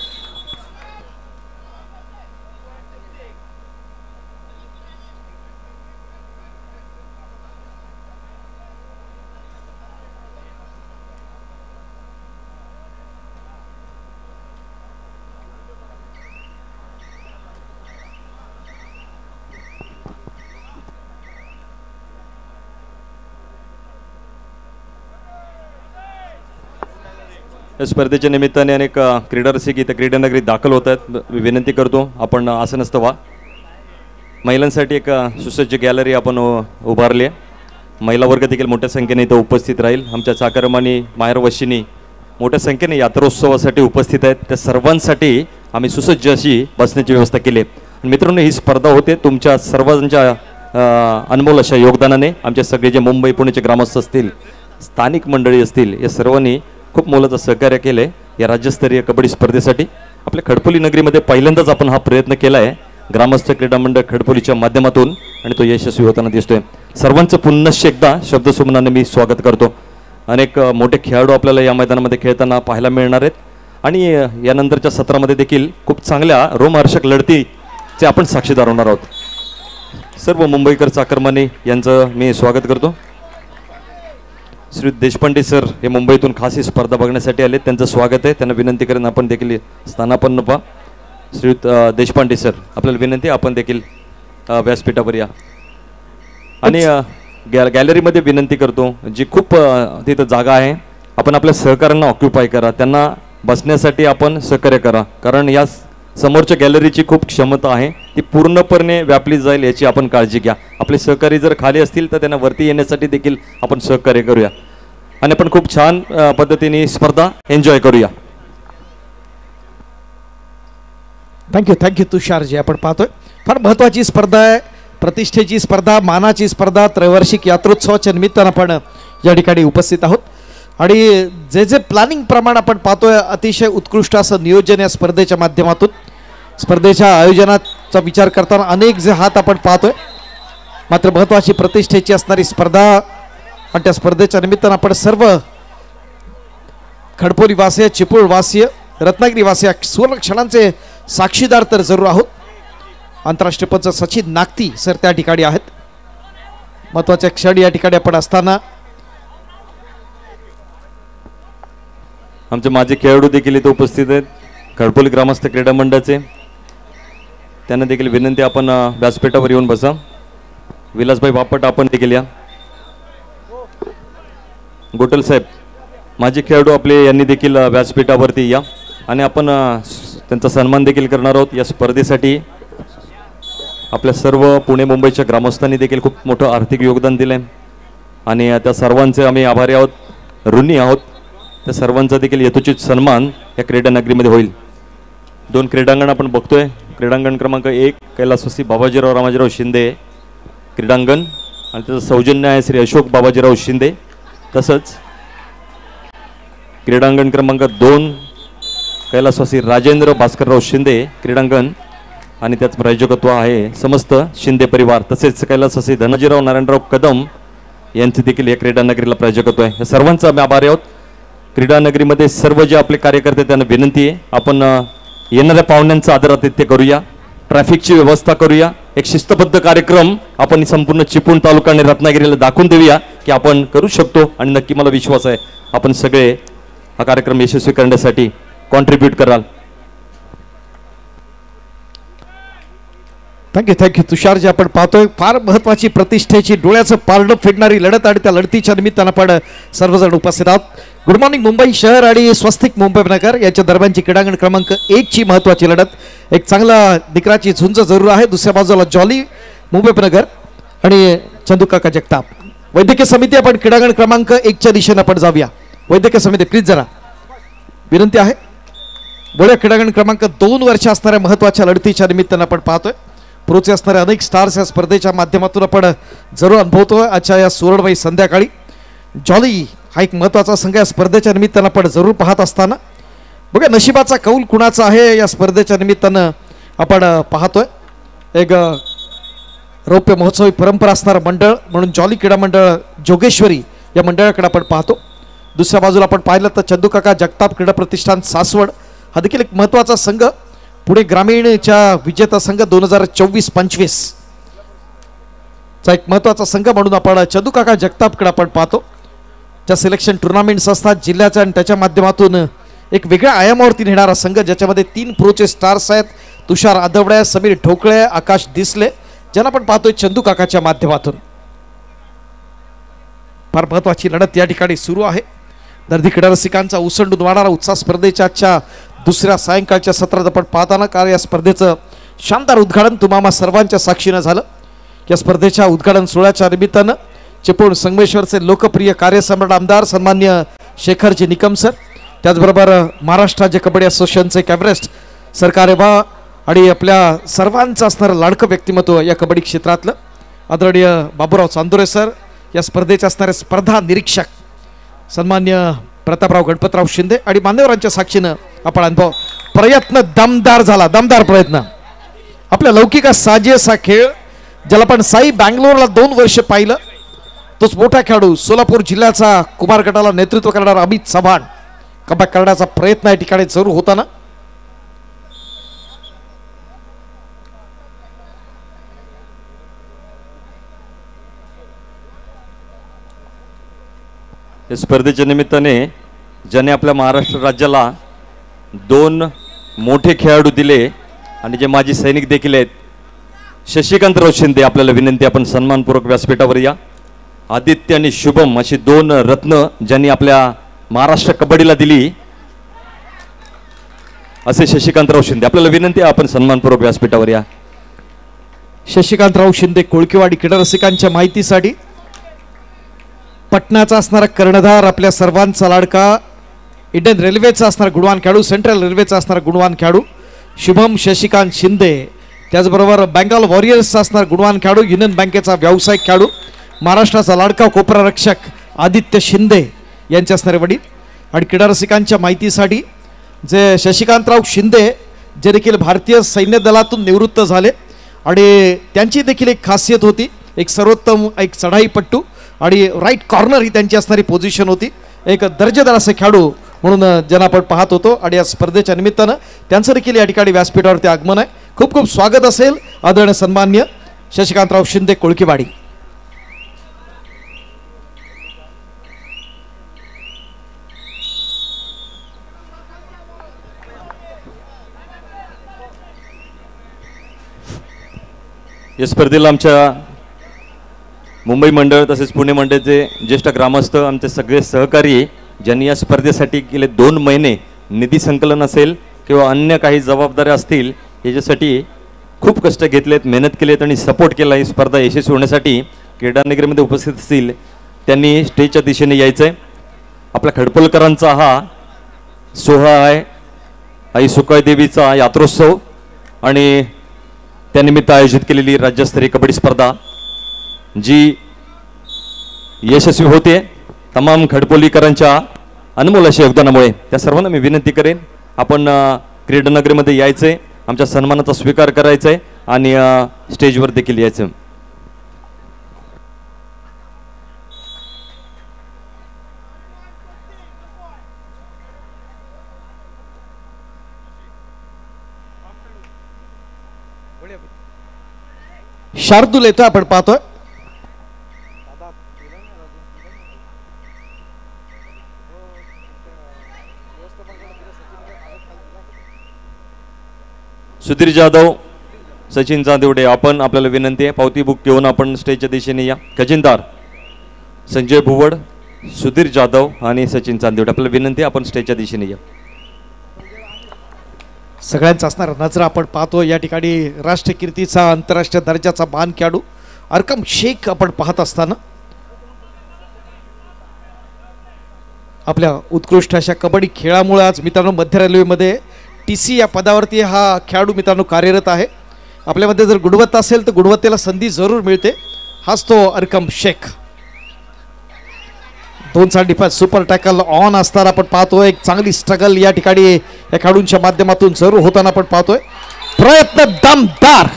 या स्पर्धेच्या निमित्ताने अनेक क्रीडारसिक इथं क्रीडानगरीत दाखल होत आहेत. विनंती करतो आपण आसनस्थ व्हा. महिलांसाठी एक सुसज्ज गॅलरी आपण उभारली आहे. महिला वर्ग देखील मोठ्या संख्येने इथं उपस्थित राहील. आमच्या चाकरमानी माहेर वशिनी मोठ्या संख्येने यात्रोत्सवासाठी उपस्थित आहेत. त्या सर्वांसाठी आम्ही सुसज्ज अशी बसण्याची व्यवस्था केली आहे. आणि मित्रांनो, ही स्पर्धा होते तुमच्या सर्वांच्या अनमोल अशा योगदानाने. आमचे सगळे जे मुंबई पुणेचे ग्रामस्थ असतील, स्थानिक मंडळी असतील, या सर्वांनी खूप मोलाचं सहकार्य केलं आहे या राज्यस्तरीय कबड्डी स्पर्धेसाठी. आपल्या खडपोली नगरीमध्ये पहिल्यांदाच आपण हा प्रयत्न केला आहे ग्रामस्थ क्रीडा मंडळ खडपोलीच्या माध्यमातून, आणि तो यशस्वी होताना दिसतोय. सर्वांचं पुन्हा एकदा शब्दसुमनाने मी स्वागत करतो. अनेक मोठे खेळाडू आपल्याला या मैदानामध्ये खेळताना पाहायला मिळणार आहेत आणि यानंतरच्या सत्रामध्ये देखील खूप चांगल्या रोमहर्षक लढतीचे आपण साक्षीदार होणार आहोत. सर्व मुंबईकर चाकरमानी यांचं मी स्वागत करतो. श्री देशपांडे सर हे मुंबईतून खास ही स्पर्धा बघण्यासाठी आले, त्यांचं स्वागत आहे. त्यांना विनंती करेन आपण देखील स्थानापन्न व्हा. श्री देशपांडे सर, आपल्याला विनंती आपण देखील व्यासपीठावर या. आणि गॅलरीमध्ये विनंती करतो, जी खूप तिथं जागा आहे, आपण आपल्या सहकाऱ्यांना ऑक्युपाय करा, त्यांना बसण्यासाठी आपण सहकार्य करा, कारण या समोरच्या गॅलरीची खूप क्षमता आहे, ती पूर्णपणे व्यापली जाईल याची आपण काळजी घ्या. आपले सहकारी जर खाली असतील तर त्यांना वरती येण्यासाठी देखील आपण सहकार्य करूया आणि आपण खूप छान पद्धतीने स्पर्धा एन्जॉय करूया. थँक्यू तुषार. जे आपण पाहतोय फार महत्त्वाची स्पर्धा आहे, प्रतिष्ठेची स्पर्धा, मानाची स्पर्धा. त्रैवार्षिक यात्रोत्सवाच्या निमित्तानं आपण या ठिकाणी उपस्थित आहोत आणि जे प्लॅनिंग प्रमाण आपण पाहतोय, अतिशय उत्कृष्ट असं नियोजन या स्पर्धेच्या माध्यमातून. स्पर्धेच्या आयोजनाचा विचार करताना अनेक जे हात आपण पाहतोय, मात्र महत्त्वाची प्रतिष्ठेची असणारी स्पर्धा आणि त्या स्पर्धेच्या निमित्तानं आपण सर्व खडपोलीवासीय, चिपळूणवासीय, रत्नागिरीवासीय सुवर्ण क्षणांचे साक्षीदार तर जरूर आहोत. आंतरराष्ट्रीय पंच सचिन नागती सर त्या ठिकाणी आहेत. महत्त्वाचे क्षण या ठिकाणी आपण असताना आमचे माजी खेळाडू देखील इथे उपस्थित आहेत, खडपोली ग्रामस्थ क्रीडा मंडळाचे. त्यांना देखील विनंती आपण व्यासपीठावर येऊन बसा. विलासभाई बापट आपण देखील या. गोटल साहेब, माजी खेळाडू आपले, यांनी देखील व्यासपीठावरती या आणि आपण त्यांचा सन्मान देखील करणार आहोत. या स्पर्धेसाठी आपल्या सर्व पुणे मुंबईच्या ग्रामस्थांनी देखील खूप मोठं आर्थिक योगदान दिलं आहे आणि त्या सर्वांचे आम्ही आभारी आहोत, ऋणी आहोत. त्या सर्वांचा देखील यथोचित सन्मान या क्रीडा नगरीमध्ये होईल. 2 क्रीडांगण आपण बघतोय. क्रीडांगण क्रमांक 1 कैलासवासी बाबाजीराव रामाजीराव शिंदे क्रीडांगण आणि त्याचं सौजन्य आहे श्री अशोक बाबाजीराव शिंदे. तसंच क्रीडांगण क्रमांक 2 कैलासवासी राजेंद्र भास्करराव शिंदे क्रीडांगण आणि त्याच प्रायोजकत्व आहे समस्त शिंदे परिवार. तसेच कैलासवासी धनाजीराव नारायणराव कदम यांचे देखील या क्रीडा नगरीला प्रायोजकत्व आहे. या सर्वांचा आम्ही आभारी आहोत. क्रीडा नगरीमध्ये सर्व जे आपले कार्यकर्ते त्यांना विनंती आहे, आपण येणाऱ्या पाहुण्यांचं आदरातिथ्य करूया, ट्रॅफिकची व्यवस्था करूया, एक शिस्तबद्ध कार्यक्रम आपण संपूर्ण चिपळूण तालुका आणि रत्नागिरीला दाखवून देऊया की आपण करू शकतो. आणि नक्की मला विश्वास आहे आपण सगळे हा कार्यक्रम यशस्वी करण्यासाठी कॉन्ट्रीब्यूट कराल. थँक्यू तुषार. जे आपण पाहतोय फार महत्त्वाची प्रतिष्ठेची डोळ्याचं पारडं फेडणारी लढत आणि त्या लढतीच्या निमित्तानं आपण सर्वजण उपस्थित आहोत. गुड मॉर्निंग मुंबई शहर आणि स्वस्तिक मुंबई नगर यांच्या दरम्यानची क्रीडांगण क्रमांक 1ची महत्त्वाची लढत. एक चांगला दिकराची झुंज जरूर आहे. दुसऱ्या बाजूला जॉली मुंबई नगर आणि चंदूकाका जगताप. वैद्यकीय समिती, आपण क्रीडांगण क्रमांक 1च्या दिशेने आपण जाऊया. वैद्यकीय समिती प्लीज जरा विनंती आहे. बोळ्या क्रीडांगण क्रमांक 2 वर्ष असणाऱ्या महत्त्वाच्या लढतीच्या निमित्तानं आपण पाहतोय. प्रोचे असणारे अनेक स्टार्स या स्पर्धेच्या माध्यमातून आपण जरूर अनुभवतोय. आजच्या या सुवर्णमयी संध्याकाळी जॉली हा एक महत्त्वाचा संघ या स्पर्धेच्या निमित्तानं आपण जरूर पाहत असताना बघा नशिबाचा कौल कुणाचा आहे या स्पर्धेच्या निमित्तानं आपण पाहतोय. एक रौप्य महोत्सवी परंपरा असणारं मंडळ म्हणून जॉली क्रीडा मंडळ जोगेश्वरी या मंडळाकडे आपण पाहतो. दुसऱ्या बाजूला आपण पाहिलं तर चंदूकाका जगताप क्रीडा प्रतिष्ठान सासवड हा देखील एक महत्त्वाचा संघ. पुणे ग्रामीणच्या विजेता संघ 2024-25 चा एक महत्त्वाचा संघ म्हणून आपण चंदूकाका जगतापकडे आपण पाहतो. ज्या सिलेक्शन टुर्नामेंट्स असतात जिल्ह्याच्या आणि त्याच्या माध्यमातून एक वेगळ्या आयामावरती नेणारा संघ, ज्याच्यामध्ये 3 प्रोचे स्टार्स आहेत. तुषार आदवडे, समीर ढोकळे, आकाश दिसले, ज्यांना आपण पाहतोय चंदूकाकाच्या माध्यमातून. फार महत्त्वाची लढत या ठिकाणी सुरू आहे. दर्दी क्रीडा रसिकांचा उसंडून वाढणारा उत्साह स्पर्धेच्या आजच्या दुसऱ्या सायंकाळच्या सत्रात आपण पाहताना कारण या स्पर्धेचं शानदार उद्घाटन तुम्हा सर्वांच्या साक्षीनं झालं. या स्पर्धेच्या उद्घाटन सोहळ्याच्या निमित्तानं चिपळूण संगमेश्वरचे लोकप्रिय कार्यसम्राट आमदार सन्मान्य शेखरजी निकम सर, त्याचबरोबर महाराष्ट्र राज्य कबड्डी असोसिएशनचे कॅबरेस्ट सरकार आणि आपल्या सर्वांचं असणारं लाडकं व्यक्तिमत्व या कबड्डी क्षेत्रातलं आदरणीय बाबूराव चांदोरे सर, या स्पर्धेचे असणारे स्पर्धा निरीक्षक सन्मान्य प्रतापराव गणपतराव शिंदे आणि मान्यवरांच्या साक्षीनं आपण अनुभव. प्रयत्न दमदार झाला, दमदार प्रयत्न. आपल्या लौकिक साजे असा खेळ ज्याला आपण साई बँगलोरला 2 वर्ष पाहिलं, तोच मोठा खेळाडू सोलापूर जिल्ह्याचा कुमार गटाला नेतृत्व करणारा अमित चव्हाण कमबॅक करण्याचा प्रयत्न या ठिकाणी जरूर होताना. या स्पर्धेच्या निमित्ताने ज्याने आपल्या महाराष्ट्र राज्याला 2 मोठे खेळाडू दिले आणि जे माजी सैनिक देखील आहेत, शशिकांतराव शिंदे आपल्याला विनंती आपण सन्मानपूर्वक व्यासपीठावर या. आदित्य आणि शुभम अशी 2 रत्न ज्यांनी आपल्या महाराष्ट्र कबड्डीला दिली असे शशिकांतराव शिंदे आपल्याला विनंती आहे आपण सन्मानपूर्वक व्यासपीठावर या. शशिकांतराव शिंदे कोळकीवाडी क्रीडा रसिकांच्या माहितीसाठी पटनाचा असणारा कर्णधार, आपल्या सर्वांचा लाडका इंडियन रेल्वेचा असणारा गुणवान खेळाडू, सेंट्रल रेल्वेचा असणारा गुणवान खेळाडू शुभम शशिकांत शिंदे, त्याचबरोबर बेंगाल वॉरियर्सचा असणारा गुणवान खेळाडू, युनियन बँकेचा व्यावसायिक खेळाडू, महाराष्ट्राचा लाडका कोपरा रक्षक आदित्य शिंदे यांचे असणारे वडील. आणि क्रीडा रसिकांच्या माहितीसाठी जे शशिकांतराव शिंदे जे देखील भारतीय सैन्य दलातून निवृत्त झाले आणि त्यांची देखील एक खासियत होती, एक सर्वोत्तम एक चढाईपट्टू आणि राईट कॉर्नर ही त्यांची असणारी पोझिशन होती. एक दर्जेदार असे खेळाडू म्हणून ज्यांना आपण पाहत होतो आणि या स्पर्धेच्या निमित्तानं त्यांचं देखील या ठिकाणी व्यासपीठावरती आगमन आहे. खूप खूप स्वागत असेल आदरणीय सन्मान्य शशिकांतराव शिंदे कोळकीवाडी. या स्पर्धेला आमच्या मुंबई मंडळ तसेच पुणे मंडळाचे ज्येष्ठ ग्रामस्थ, आमचे सगळे सहकारी ज्यांनी या स्पर्धेसाठी गेले 2 महिने निधी संकलन असेल किंवा अन्य काही जबाबदाऱ्या असतील याच्यासाठी खूप कष्ट घेतलेत, मेहनत केलेत आणि सपोर्ट केला ही स्पर्धा यशस्वी होण्यासाठी. क्रीडानगरीमध्ये उपस्थित असतील त्यांनी स्टेजच्या दिशेने यायचं आहे. आपल्या खडपलकरांचा हा सोहळा आहे, आई सुकाई देवीचा यात्रोत्सव आणि त्यानिमित्त आयोजित केलेली राज्यस्तरीय कबड्डी स्पर्धा जी यशस्वी होते तमाम खडपोलीकरांच्या अनमोल अशा योगदानामुळे. त्या सर्वांना मी विनंती करेन आपण क्रीडानगरीमध्ये यायचंय, आमच्या सन्मानाचा स्वीकार करायचा आहे आणि स्टेजवर देखील यायचं. शार्दूल येतोय, आपण पाहतोय. सुधीर जाधव, सचिन चांदिवडे आपण आपल्याला विनंती आहे पावती बुक घेऊन आपण स्टेजच्या दिशेने या. खजिनदार संजय भुवड, सुधीर जाधव आणि सचिन चांदिवडे आपल्याला विनंती आहे आपण स्टेजच्या दिशेने या. सगळ्यांचा असणारा नजर आपण पाहतो या ठिकाणी राष्ट्रीय कीर्तीचा आंतरराष्ट्रीय दर्जाचा मान खेळाडू अरकम शेख आपण पाहत असताना आपल्या उत्कृष्ट अशा कबड्डी खेळामुळे आज मित्रांनो मध्य रेल्वेमध्ये TC या पदावरती हा खेळाडू मित्रांनो कार्यरत आहे. आपल्यामध्ये जर गुणवत्ता असेल तर गुणवत्तेला संधी जरूर मिळते. हाच तो Arkam Shaikh. 2 defence super tackle on असताना आपण पाहतोय एक चांगली स्ट्रगल या ठिकाणी या खेळाडूंच्या माध्यमातून जरूर होताना आपण पाहतोय. प्रयत्न दमदार,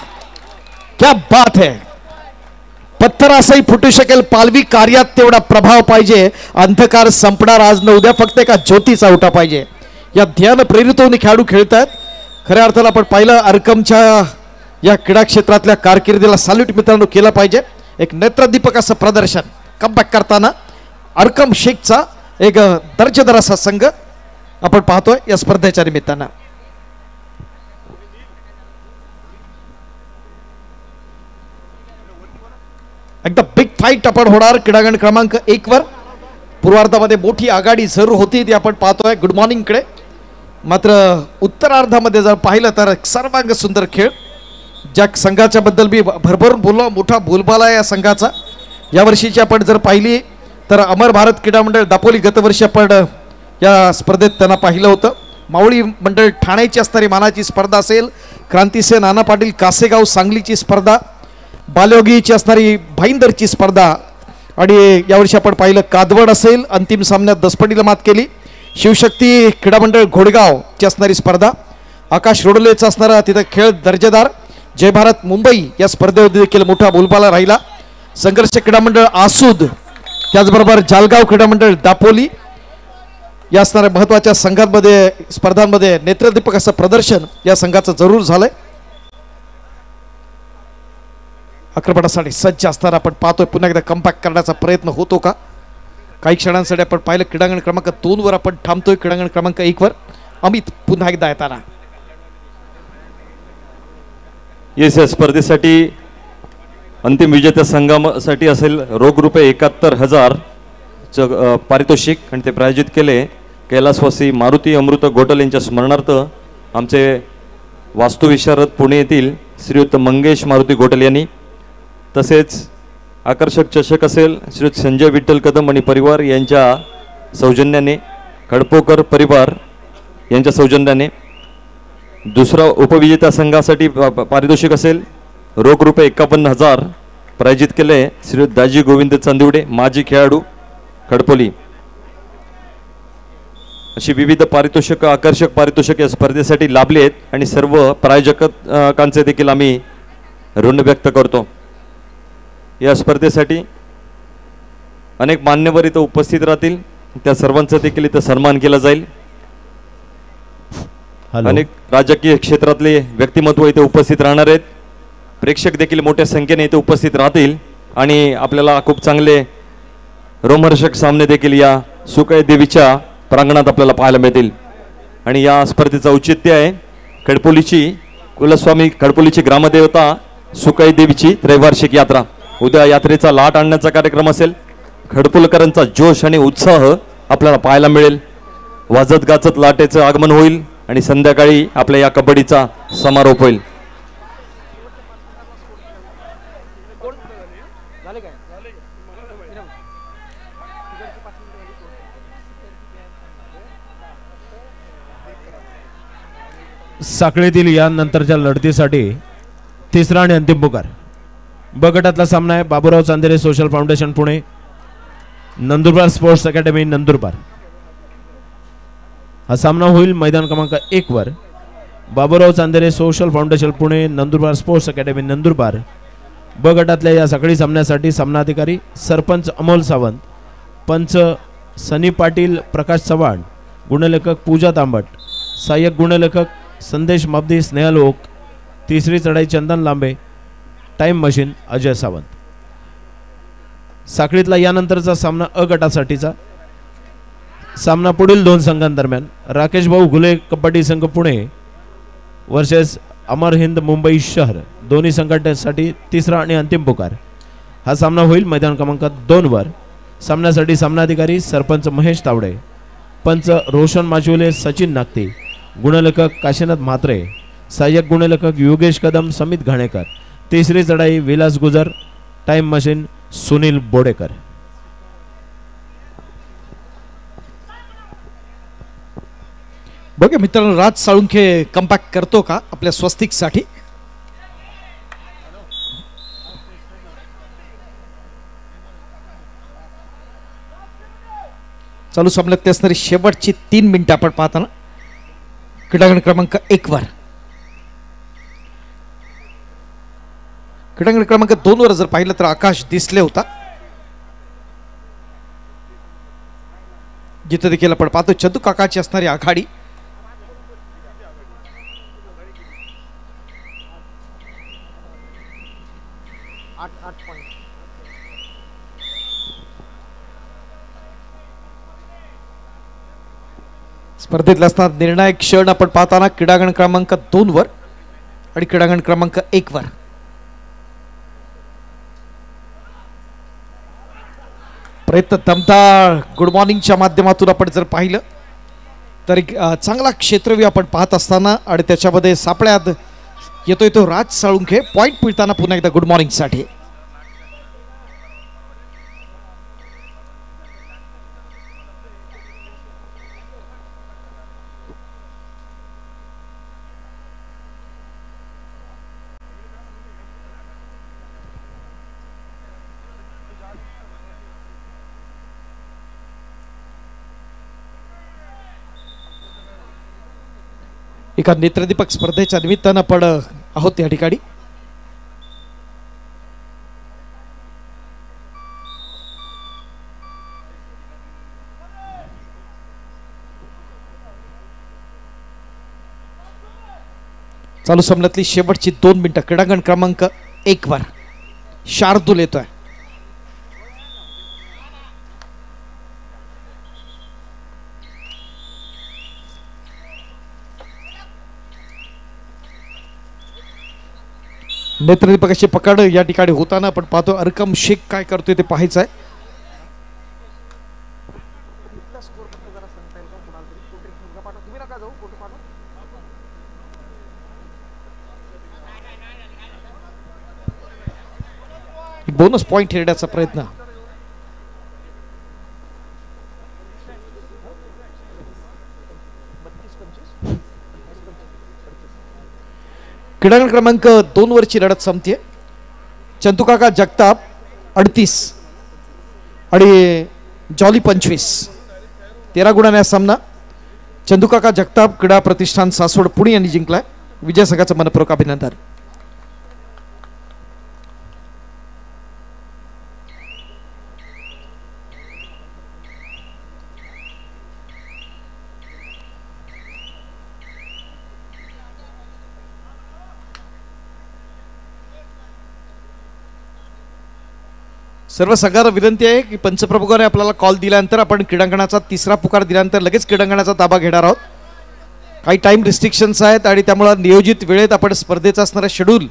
क्या बात है. पत्थर असंही फुटू शकेल, पालवी कार्यात तेवढा प्रभाव पाहिजे. अंधकार संपणार आज न उद्या, फक्त एका ज्योतीचा उठा पाहिजे. या ध्यान प्रेरित होऊन खेळाडू खेळत आहेत. खऱ्या अर्थाला आपण पाहिलं अरकमच्या या क्रीडा क्षेत्रातल्या कारकिर्दीला सॅल्यूट मित्रांनो केला पाहिजे. एक नेत्रदीपक असं प्रदर्शन कमबॅक करताना अरकम शेखचा एक दर्जेदार असा संघ आपण पाहतोय या स्पर्धेच्या निमित्तानं. एकदम बिग फाईट आपण होणार क्रीडांगण क्रमांक 1 वर. पूर्वार्धामध्ये मोठी आघाडी जरूर होती ती आपण पाहतोय गुड मॉर्निंगकडे. मात्र उत्तरार्धामध्ये जर पाहिलं तर सर्वांग सुंदर खेळ. ज्या संघाच्या बद्दल मी भरभरून बोललो, मोठा बोलबाला या संघाचा. यावर्षीची आपण जर पाहिली तर अमर भारत क्रीडा मंडळ दापोली गतवर्षी आपण या स्पर्धेत त्यांना पाहिलं होतं. मावळी मंडळ ठाण्याची असणारी मानाची स्पर्धा असेल, क्रांतिसेन नाना पाटील कासेगाव सांगलीची स्पर्धा, बालयोगीची असणारी भाईंदरची स्पर्धा आणि यावर्षी आपण पाहिलं कादवड असेल, अंतिम सामन्यात दसपडीला मात केली. शिवशक्ती क्रीडा मंडळ घोडगावची असणारी स्पर्धा, आकाश रोडलेचा असणारा तिथं खेळ दर्जेदार. जय भारत मुंबई या स्पर्धेमध्ये देखील मोठा बोलबाला राहिला. संघर्ष क्रीडा मंडळ आसूद, त्याचबरोबर जालगाव क्रीडा मंडळ दापोली या असणाऱ्या महत्त्वाच्या संघांमध्ये स्पर्धांमध्ये नेत्रदीपक असं प्रदर्शन या संघाचं जरूर झालंय. आक्रमणासाठी सज्ज असताना आपण पाहतोय पुन्हा एकदा कमबॅक करण्याचा प्रयत्न होतो का. काही क्षणांसाठी आपण पाहिलं क्रीडांगण क्रमांक 2 वर आपण थांबतोय. क्रीडांगण क्रमांक 1 वर अमित पुन्हा एकदा येताना. येस, या स्पर्धेसाठी अंतिम विजेत्या संघासाठी असेल रोख रुपये 71,000 पारितोषिक आणि ते प्रायोजित केले कैलासवासी मारुती अमृत गोटल यांच्या स्मरणार्थ आमचे वास्तुविशारद पुणे येथील श्रीयुत मंगेश मारुती गोटल यांनी. तसेच आकर्षक चषक असेल श्रीयुत संजय विठ्ठल कदम आणि परिवार यांच्या सौजन्याने, खडपोकर परिवार यांच्या सौजन्याने. दुसरा उपविजेता संघासाठी पारितोषिक असेल रोख रुपये 51,000 प्रायोजित केले श्रीयुत दाजी गोविंद चांदिवडे माजी खेळाडू खडपोली. अशी विविध पारितोषिक, आकर्षक पारितोषिक या स्पर्धेसाठी लाभले आहेत आणि सर्व प्रायोजकांचे देखील आम्ही ऋण व्यक्त करतो. या स्पर्धेसाठी अनेक मान्यवर इथं उपस्थित राहतील, त्या सर्वांचा देखील इथं सन्मान केला जाईल. अनेक राजकीय क्षेत्रातले व्यक्तिमत्व इथे उपस्थित राहणार आहेत. प्रेक्षक देखील मोठ्या संख्येने इथे उपस्थित राहतील आणि आपल्याला खूप चांगले रोमहर्षक सामने देखील या सुकाई देवीच्या प्रांगणात आपल्याला पाहायला मिळतील. आणि या स्पर्धेचं औचित्य आहे खडपोलीची कुलस्वामी खडपोलीची ग्रामदेवता सुकाई देवीची त्रैवार्षिक यात्रा. उद्या यात्रेचा लाट आणण्याचा कार्यक्रम असेल. खडपोलकरांचा जोश आणि उत्साह आपल्याला पाहायला मिळेल. वाजत गाजत लाटेचं आगमन होईल आणि संध्याकाळी आपल्या या कबड्डीचा समारोप होईल. साखळीतील या नंतरच्या लढतीसाठी तिसरा आणि अंतिम पुकार. ब गटातला सामना आहे Baburao Chandere social foundation Pune, Nandurbar sports academy Nandurbar. हा सामना होईल मैदान क्रमांक 1 वर. Baburao Chandere social foundation Pune, Nandurbar sports academy Nandurbar. ब गटातल्या या साखळी सामन्यासाठी सामनाधिकारी सरपंच अमोल सावंत, पंच सनी पाटील प्रकाश चव्हाण, गुणलेखक पूजा तांबट, सहाय्यक गुणलेखक संदेश माबदी स्नेहल ओक, तिसरी चढाई चंदन लांबे, टाइम मशीन अजय सावंत. साखळीतला यानंतरचा सामना अ गटासाठीचा सामना पुढील 2 संघांदरम्यान. राकेश भाऊ घुले कबड्डी संघ पुणे वर्सेस अमर हिंद मुंबई शहर. दोन्ही संघांसाठी तिसरा आणि अंतिम पुकार. हा सामना होईल मैदान क्रमांक 2 वर. सामन्यासाठी सामनाधिकारी सरपंच महेश तावडे, पंच रोशन माचुले सचिन नागती, गुणलेखक काशीनाथ म्हात्रे, सहाय्यक गुणलेखक योगेश कदम समित घाणेकर, तिसरी चढाई विलास गुजर, टाइम मशीन सुनील बोडेकर. बघा मित्रांनो, राज साळुंखे कमबॅक करतो का आपल्या स्वस्तिकसाठी. चालू सामन्यात ते असणारी शेवटची 3 मिनिटं आपण पाहताना क्रीडांगण क्रमांक 1 वर. क्रीडांगण क्रमांक 2 वर जर पाहिलं तर आकाश दिसले होता, जिथे देखील आपण पाहतो चंदू काकाची असणारी आघाडी. स्पर्धेतला असणारा निर्णायक क्षण आपण पाहताना क्रीडांगण क्रमांक 2 वर आणि क्रीडांगण क्रमांक 1 वर. प्रयत्न दमदार गुड मॉर्निंगच्या माध्यमातून आपण जर पाहिलं तर एक चांगला क्षेत्रव्यूह आपण पाहत असताना आणि त्याच्यामध्ये सापळ्यात येतोय तो राज साळुंखे पॉईंट पिळताना पुन्हा एकदा गुड मॉर्निंगसाठी. एका नेत्रदीपक स्पर्धेच्या निमित्तानं आपण आहोत या ठिकाणी. चालू सामन्यातली शेवटची 2 मिनिटं. क्रीडांगण क्रमांक 1 वर शार्दूल येतोय. नेत्रदीपकाची पकड या ठिकाणी होताना आपण पाहतो. अरकम शेख काय करतोय ते पाहायचं आहे. बोनस पॉइंट हेरण्याचा प्रयत्न. क्रीडांगण क्रमांक 2 वरची लढत संपते. चंदूकाका जगताप 38 आणि जॉली 25. 13 गुणांनी हा सामना चंदूकाका जगताप क्रीडा प्रतिष्ठान सासवड पुणे यांनी जिंकलाय. विजय संघाचं मनपूर्वक अभिनंदन. सर्व संघाला विनंती आहे की पंचप्रमुखाने आपल्याला कॉल दिल्यानंतर आपण क्रीडांगणाचा तिसरा पुकार दिल्यानंतर लगेच क्रीडांगणाचा ताबा घेणार आहोत. काही टाइम रिस्ट्रिक्शन्स आहेत आणि त्यामुळे नियोजित वेळेत आपण स्पर्धेचा असणारा शेड्यूल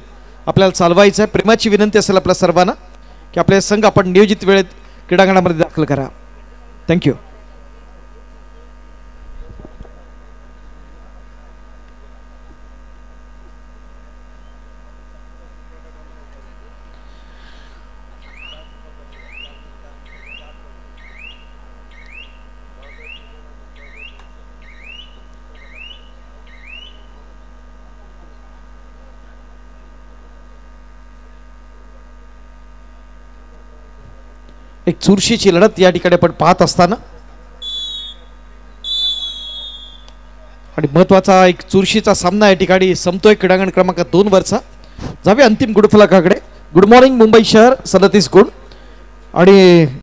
आपल्याला चालवायचं आहे. प्रेमाची विनंती असेल आपल्या सर्वांना की आपले संघ आपण नियोजित वेळेत क्रीडांगणामध्ये दाखल करा. थँक्यू. एक चुरशीची लढत या ठिकाणी आपण पाहत असताना आणि महत्वाचा एक चुरशीचा सामना या ठिकाणी संपतोय. क्रीडांगण क्रमांक 2 वरचा. जावे अंतिम गुडफलकाकडे. गुड मॉर्निंग मुंबई शहर 37 गुण आणि